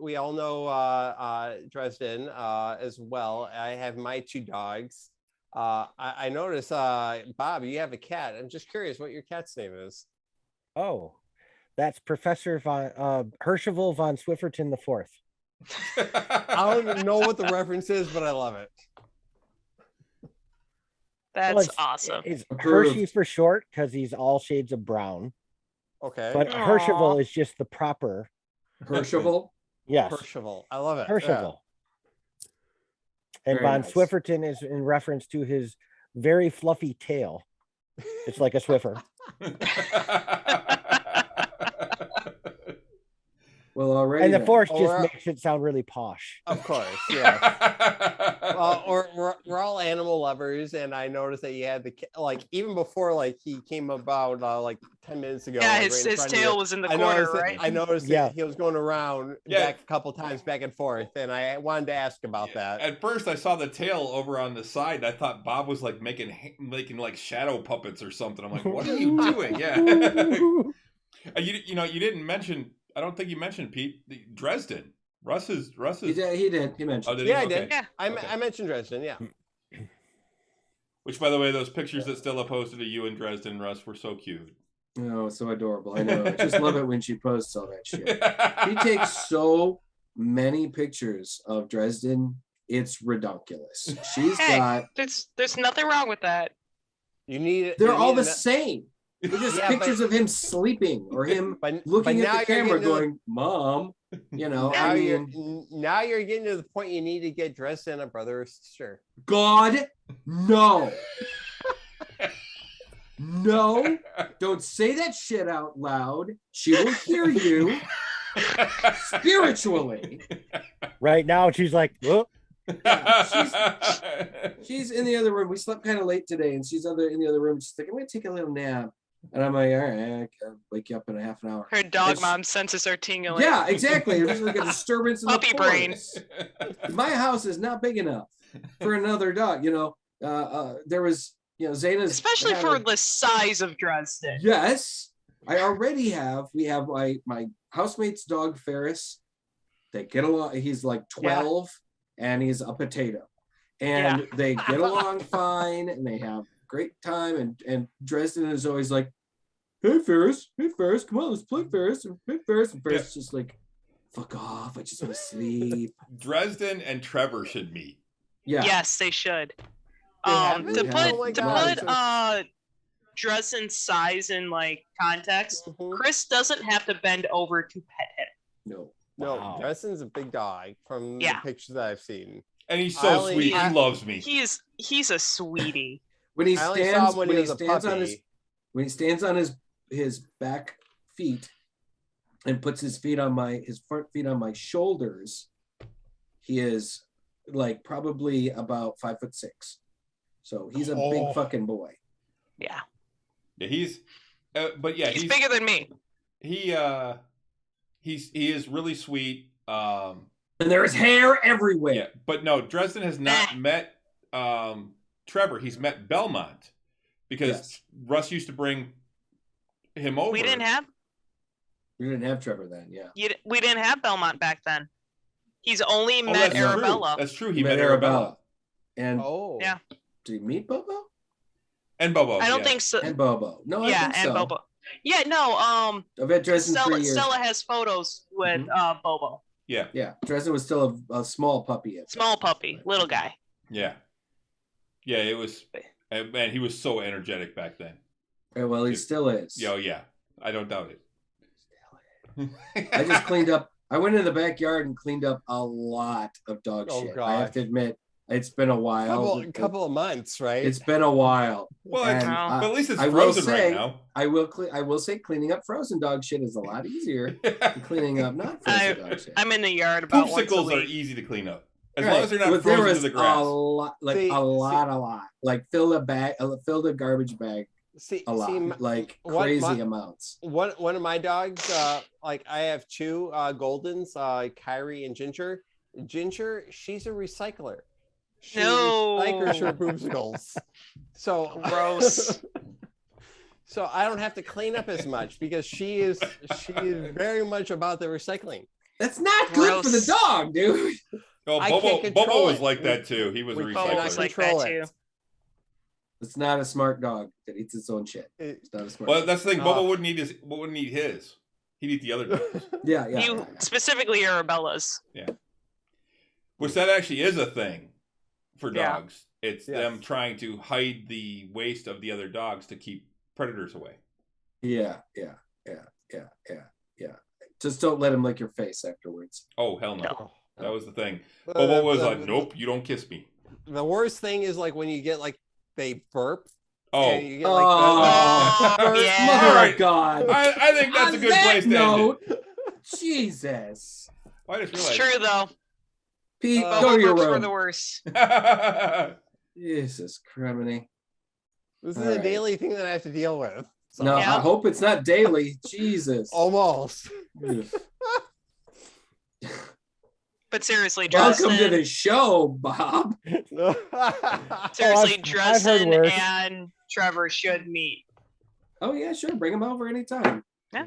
We all know Dresden as well. I have my two dogs. I noticed, Bob, you have a cat. I'm just curious what your cat's name is. Oh, that's Professor Herschel von Swifferton the Fourth. I don't know what the reference is, but I love it. That's awesome. It's Hershey for short because he's all shades of brown. Okay. But Herschel is just the proper. Herschel? Yes. Herschel. I love it. Herschel. Yeah. And Very von nice. Swifferton is in reference to his very fluffy tail. It's like a Swiffer. Well, already. And the Force just makes it sound really posh. Of course, yeah. We're all animal lovers, and I noticed that you had even before he came about 10 minutes ago. Yeah, his tail was in the corner, right? I noticed that he was going around back a couple times back and forth, and I wanted to ask about that. At first, I saw the tail over on the side, and I thought Bob was making shadow puppets or something. I'm like, what are you doing? Yeah. You didn't mention. I don't think you mentioned Pete Dresden. Russ is. He did. He mentioned. Oh, did I he? did. Okay. Yeah, I mentioned Dresden. Yeah. Which, by the way, those pictures that Stella posted of you and Dresden, Russ, were so cute. Oh, so adorable. I know. I just love it when she posts all that shit. He takes so many pictures of Dresden. It's ridiculous. She's got. There's nothing wrong with that. You need. They're all the same. They're just pictures of him sleeping or him looking at the camera going, Mom, now you're getting to the point you need to get dressed in a brother or sister. God, no. No, don't say that shit out loud. She will hear you spiritually. Right now, she's like, oh. Yeah, she's in the other room. We slept kind of late today, and she's in the other room. She's like, I'm going to take a little nap. And I'm like, all right, I'll wake you up in a half an hour. Her dog mom senses are tingling. Yeah, exactly. There's like a disturbance in puppy the brain. My house is not big enough for another dog. There was, Zayna's. Especially for the size of Dresden. Yes. I already have. We have my housemate's dog, Ferris. They get along. He's like 12 and he's a potato. And they get along fine and they have great time. And Dresden is always like, hey Ferris, come on, let's play Ferris. And hey Ferris. And Ferris is just like, fuck off, I just want to sleep. Dresden and Trevor should meet. Yeah. Yes, they should. Dresden's size and like context, Chris doesn't have to bend over to pet him. No. No, Wow. Dresden's a big dog from Yeah. the pictures that I've seen. And he's so sweet. He loves me. He's a sweetie. When he I only saw stands, him when when he he was a stands on puppy. when he stands on his back feet and puts his front feet on my shoulders, he is like probably about 5'6". So he's a big fucking boy. Yeah. Yeah, he's He's bigger than me. He is really sweet. And there's hair everywhere. Yeah, but no, Dresden has not met Trevor. He's met Belmont because Russ used to bring him over. We didn't have Trevor then, yeah. we didn't have Belmont back then. He's only met that's Arabella. True. That's true. He met Arabella. And yeah. Did he meet Bobo? And Bobo. I don't think so. And Bobo. No, I think so. Bobo. Yeah, no. I've had Dresden 3 years. Stella has photos with Bobo. Yeah. Yeah. Dresden was still a small puppy. Small puppy, little guy. Yeah. Yeah, it was. Man, he was so energetic back then. Well, he still is. Oh yeah, I don't doubt it. I just cleaned up. I went in the backyard and cleaned up a lot of dog shit. God. I have to admit, it's been a while. Couple of months, right? It's been a while. Well, And, but at least it's I frozen will say, right now. I will say cleaning up frozen dog shit is a lot easier than cleaning up not frozen dog shit. I'm in the yard about once a Poopsicles are week. easy to clean up as long as they're not But there frozen was to the grass. a lot, like a lot. Like fill the garbage bag a lot, like crazy amounts. One of my dogs, like I have 2 Goldens, Kyrie and Ginger. Ginger, she's a recycler. She recycles her poopsicles. So gross. So I don't have to clean up as much because she is very much about the recycling. That's not good for the dog, dude. Oh, Bobo was like that too. He was a recycler. Like that too. It's not a smart dog that eats its own shit. It's not a smart. Well, that's the thing. Bobo wouldn't eat his. He'd eat the other dogs. Yeah. Specifically Arabella's. Yeah. Which that actually is a thing for dogs. Yeah. It's them trying to hide the waste of the other dogs to keep predators away. Yeah. Just don't let him lick your face afterwards. Oh, hell no. That was the thing. Bobo was like, nope, you don't kiss me. The worst thing is like when you get like they burp. Oh, and you get like my God! I think that's a good place to end it. Jesus. I just realized. It's true though. Pete, go to your room. For the worst. Jesus criminy. This is a daily thing that I have to deal with. So. No, I hope it's not daily. Jesus. Almost. But seriously, Dresden. Welcome to the show, Bob. Seriously, Dresden and Trevor should meet. Oh yeah, sure. Bring them over anytime. Yeah.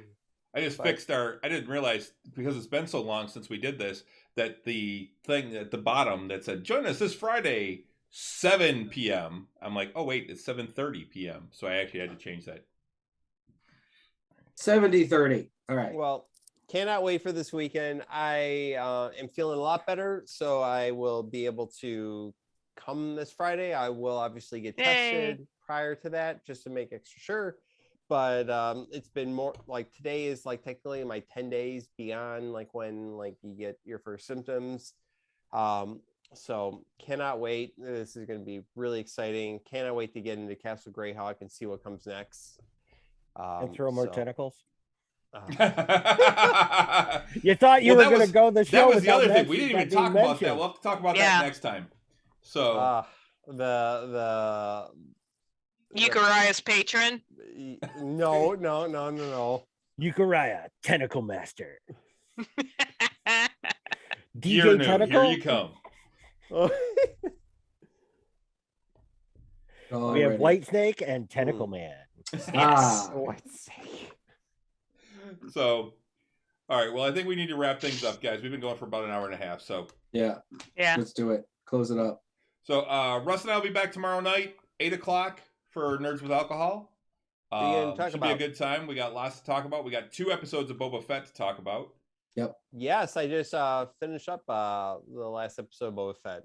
I just fixed I didn't realize because it's been so long since we did this that the thing at the bottom that said join us this Friday 7 p.m. I'm like, oh wait, it's 7:30 p.m. So I actually had to change that. 70-30. All right. Well, cannot wait for this weekend. I am feeling a lot better, so I will be able to come this Friday. I will obviously get tested prior to that just to make extra sure. But it's been more like today is like technically my 10 days beyond like when like you get your first symptoms. So cannot wait. This is going to be really exciting. Cannot wait to get into Castle Greyhawk and see what comes next. And throw more tentacles. You thought you were going to go the show. That was the other thing. We didn't even talk about that. We'll have to talk about that next time. So the Euchariah's patron. No. Euchariah, Tentacle Master. DJ Tentacle. Here you come. We have White Snake and Tentacle Man. White Snake. So, all right. Well, I think we need to wrap things up, guys. We've been going for about an hour and a half. So, yeah. Let's do it. Close it up. So, Russ and I will be back tomorrow night, 8:00 for Nerds with Alcohol. Should be a good time. We got lots to talk about. We got 2 episodes of Boba Fett to talk about. Yep. Yes, I just finished up the last episode of Boba Fett.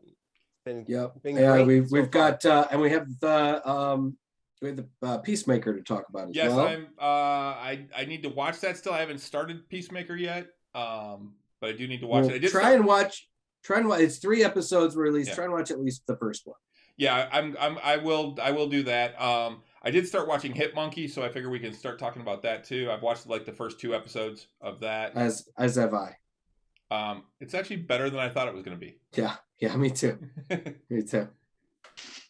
Been great. We've got and we have the We have the Peacemaker to talk about as Yes, well. I need to watch that still. I haven't started Peacemaker yet. But I do need to watch Well, it. I did try and watch. It's 3 episodes released. Yeah. Try and watch at least the first one. Yeah, I will do that. I did start watching Hit Monkey, so I figure we can start talking about that too. I've watched like the first 2 episodes of that. As have I. It's actually better than I thought it was going to be. Yeah, me too. Me too.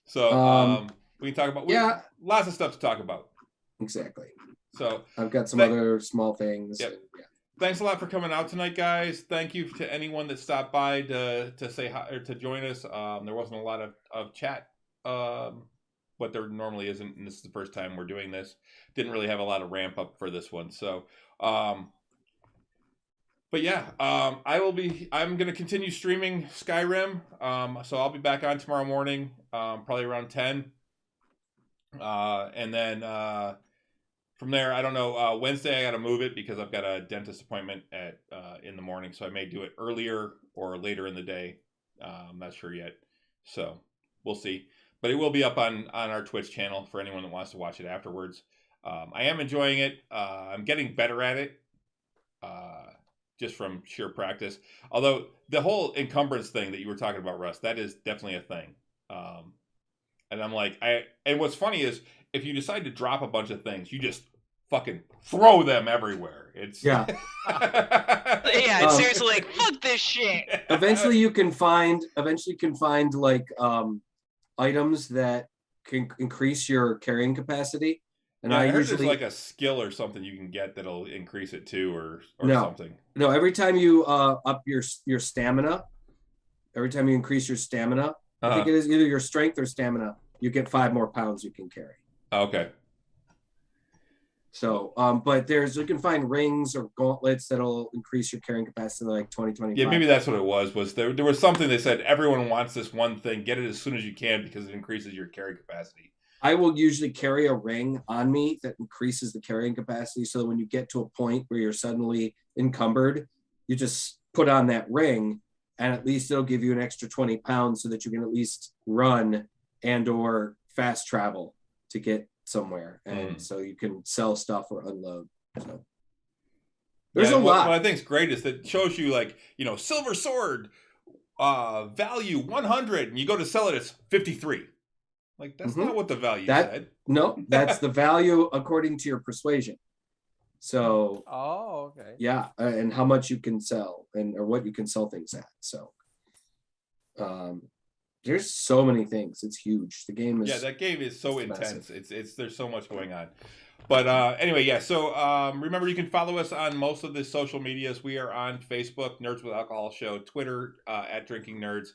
So we can talk about lots of stuff to talk about. Exactly. So I've got some other small things. Yep. And, thanks a lot for coming out tonight, guys. Thank you to anyone that stopped by to say hi or to join us. There wasn't a lot of chat, but there normally isn't, and this is the first time we're doing this. Didn't really have a lot of ramp up for this one, so. But yeah, I'm going to continue streaming Skyrim. So I'll be back on tomorrow morning, probably around 10. And then from there, I don't know. Wednesday, I got to move it because I've got a dentist appointment in the morning. So I may do it earlier or later in the day. I'm not sure yet. So we'll see. But it will be up on our Twitch channel for anyone that wants to watch it afterwards. I am enjoying it. I'm getting better at it. Just from sheer practice. Although the whole encumbrance thing that you were talking about, Russ, that is definitely a thing. And I'm like, and what's funny is if you decide to drop a bunch of things, you just fucking throw them everywhere. It's yeah. Yeah, it's seriously like, fuck this shit. Eventually you can find like items that can increase your carrying capacity. And yeah, I heard usually there's like a skill or something you can get that'll increase it too, or something. No, every time you up your stamina, every time you increase your stamina, I think it is either your strength or stamina, you get 5 more pounds you can carry. Okay. So, but you can find rings or gauntlets that'll increase your carrying capacity like 2025. Yeah, maybe that's what it was there was something that said everyone wants this one thing, get it as soon as you can because it increases your carry capacity. I will usually carry a ring on me that increases the carrying capacity so that when you get to a point where you're suddenly encumbered, you just put on that ring and at least it'll give you an extra 20 pounds so that you can at least run and or fast travel to get somewhere. And so you can sell stuff or unload. So there's a lot. What I think is great is that it shows you like, silver sword, value 100, and you go to sell it, it's 53. Like, that's not what the value said. No, that's the value according to your persuasion. So, okay. Yeah, and how much you can sell or what you can sell things at. So, there's so many things. It's huge. The game is. Yeah, that game is so intense. Massive. It's there's so much going on. But anyway, yeah. So remember, you can follow us on most of the social medias. We are on Facebook, Nerds with Alcohol Show, Twitter at Drinking Nerds,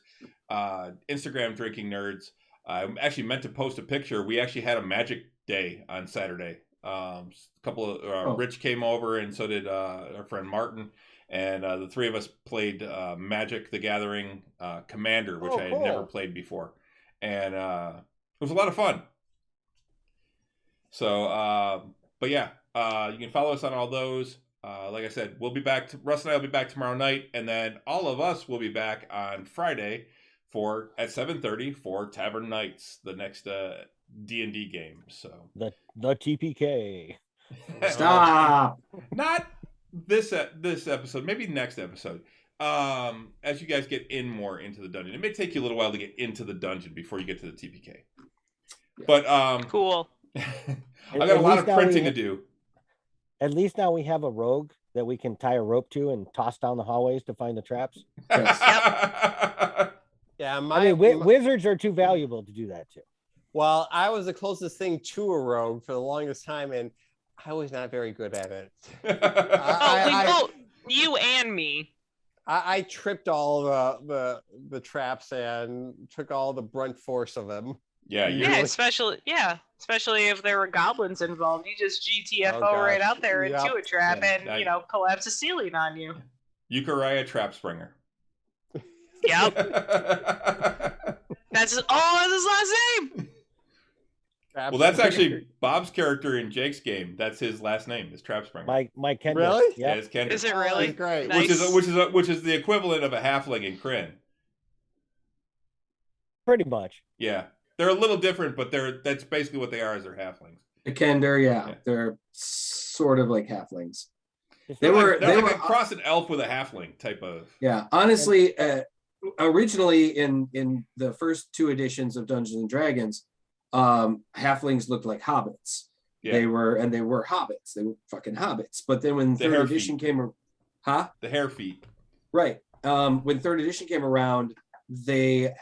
Instagram Drinking Nerds. I actually meant to post a picture. We actually had a magic day on Saturday. A couple of Rich came over, and so did our friend Martin, and the 3 of us played Magic: The Gathering Commander, which I had never played before, and it was a lot of fun. So, but yeah, you can follow us on all those. Like I said, we'll be back. Russ and I will be back tomorrow night, and then all of us will be back on Friday at 7:30 for Tavern Knights, the next D&D game. So the TPK. Stop. Not this episode, maybe next episode. As you guys get more into the dungeon, it may take you a little while to get into the dungeon before you get to the TPK. But cool. I got a lot of printing to do. At least now we have a rogue that we can tie a rope to and toss down the hallways to find the traps. Yep. Yeah, wizards are too valuable to do that too. Well, I was the closest thing to a rogue for the longest time, and I was not very good at it. You and me. I tripped all the traps and took all the brunt force of them. Yeah, especially if there were goblins involved. You just GTFO right out there into a trap and collapse a ceiling on you. Euchariah Trap Springer. Yep. That's his last name. Well, that's actually Bob's character in Jake's game. That's his last name, is Trap Springer. Mike Kendrick. Really? Yeah, it's Kendrick. Is it really? Oh, great. Nice. Which is the equivalent of a halfling in Kryn. Pretty much. Yeah. they're a little different, but that's basically what they are, as they're halflings. The Kender, Yeah. they're sort of like halflings. They're like a cross an elf with a halfling type of. Yeah, honestly, originally in the first 2 editions of Dungeons and Dragons, halflings looked like hobbits. Yeah. They were hobbits. They were fucking hobbits. But then when third edition came, the hair feet. Right. When third edition came around, they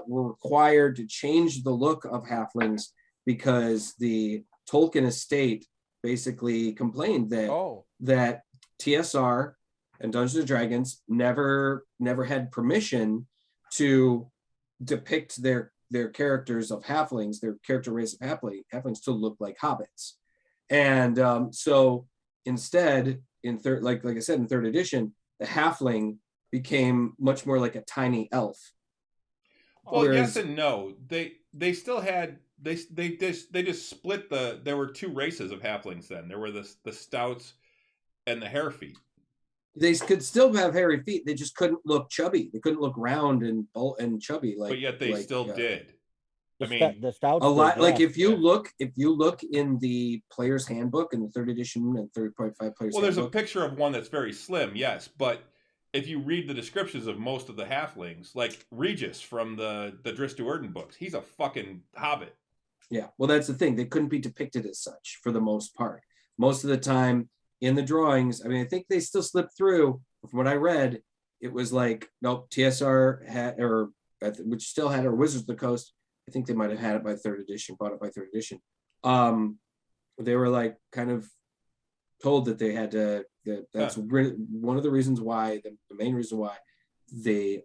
were required to change the look of halflings because the Tolkien estate basically complained that TSR and Dungeons and Dragons never had permission to depict their characters of halflings, their character race of halflings to look like hobbits. And so instead, in third, like I said, in third edition, the halfling became much more like a tiny elf. Well, yes and no. They still had they just split there were 2 races of halflings then. There were the stouts and the hair feet. They could still have hairy feet. They just couldn't look chubby. They couldn't look round and chubby like. But yet they still did. The stouts a lot. Like if you look in the player's handbook in the third edition and 3.5 players. Well, there's a picture of one that's very slim, yes, but if you read the descriptions of most of the halflings, like Regis from the Drizzt Do'Urden books, he's a fucking hobbit. Yeah, well, that's the thing. They couldn't be depicted as such for the most part. Most of the time in the drawings, I mean, I think they still slipped through. From what I read, it was like, nope, TSR had, which still had, or Wizards of the Coast, I think they might have had it by third edition, bought it by third edition. They were like kind of told that they had to, that's one of the reasons why, the main reason why the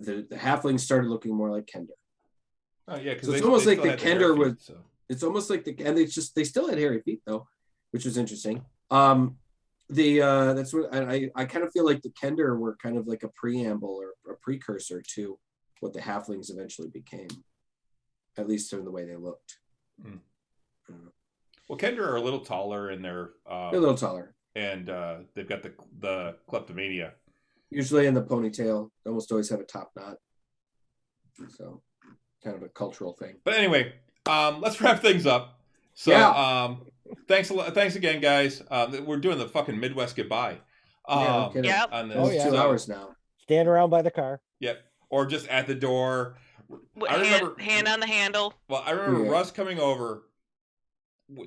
halflings started looking more like Kender. Oh yeah, because it's almost like the Kender was. So. It's almost like and they still had hairy feet though, which was interesting. That's what I kind of feel like the Kender were kind of like a preamble or a precursor to what the halflings eventually became, at least in the way they looked. Mm. Well, Kender are a little taller, and they're a little taller, and they've got the kleptomania. Usually in the ponytail, they almost always have a top knot. So, kind of a cultural thing. But anyway, let's wrap things up. So, yeah. Thanks a lot. Thanks again, guys. We're doing the fucking Midwest goodbye. On this. 2 hours now. Stand around by the car. Yep. Or just at the door. I remember hand on the handle. Well, I remember Russ coming over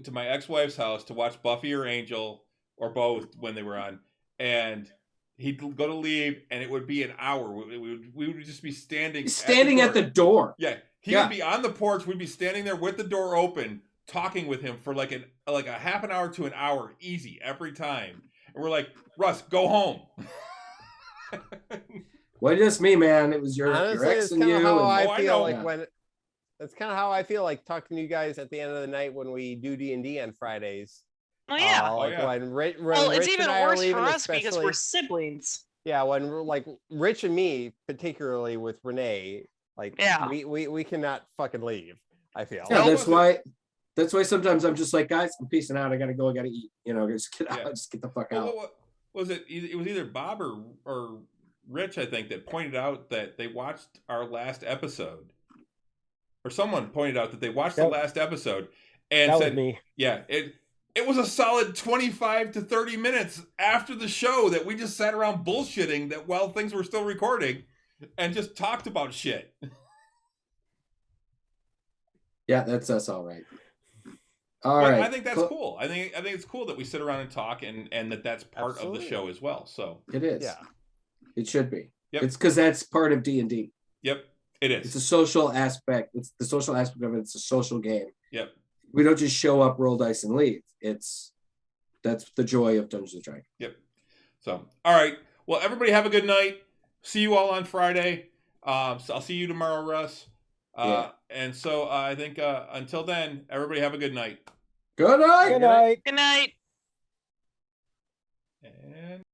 to my ex-wife's house to watch Buffy or Angel or both when they were on, and he'd go to leave, and it would be an hour. We would just be standing at the door. Yeah, he would be on the porch. We'd be standing there with the door open, talking with him for like a half an hour to an hour, easy every time. And we're like, Russ, go home. Well, just me, man. It was your ex and you. That's kind of how I feel like talking to you guys at the end of the night when we do D&D on Fridays. Oh yeah. When it's Rich even and I worse leaving, for us because we're siblings. Yeah, when like Rich and me, particularly with Renee, we cannot fucking leave. I feel. Yeah, that's why sometimes I'm just like, guys, I'm peacing out. I gotta go. I gotta eat. Just get out. Just get the fuck out. What was it? It was either Bob or Rich, I think, that pointed out that they watched our last episode, or someone pointed out that they watched the last episode and said, me. "Yeah, it was a solid 25 to 30 minutes after the show that we just sat around bullshitting that while things were still recording and just talked about shit." Yeah, that's us, all right. All right. I think that's cool. I think it's cool that we sit around and talk, and that's part of the show as well. So it is. Yeah, it should be. Yep. It's because that's part of D&D. Yep, it is. It's a social aspect. It's the social aspect of it. It's a social game. Yep. We don't just show up, roll dice, and leave. That's the joy of Dungeons & Dragons. Yep. So, all right. Well, everybody have a good night. See you all on Friday. So I'll see you tomorrow, Russ. And so I think until then, everybody have a good night. Good night. Good night. Good night.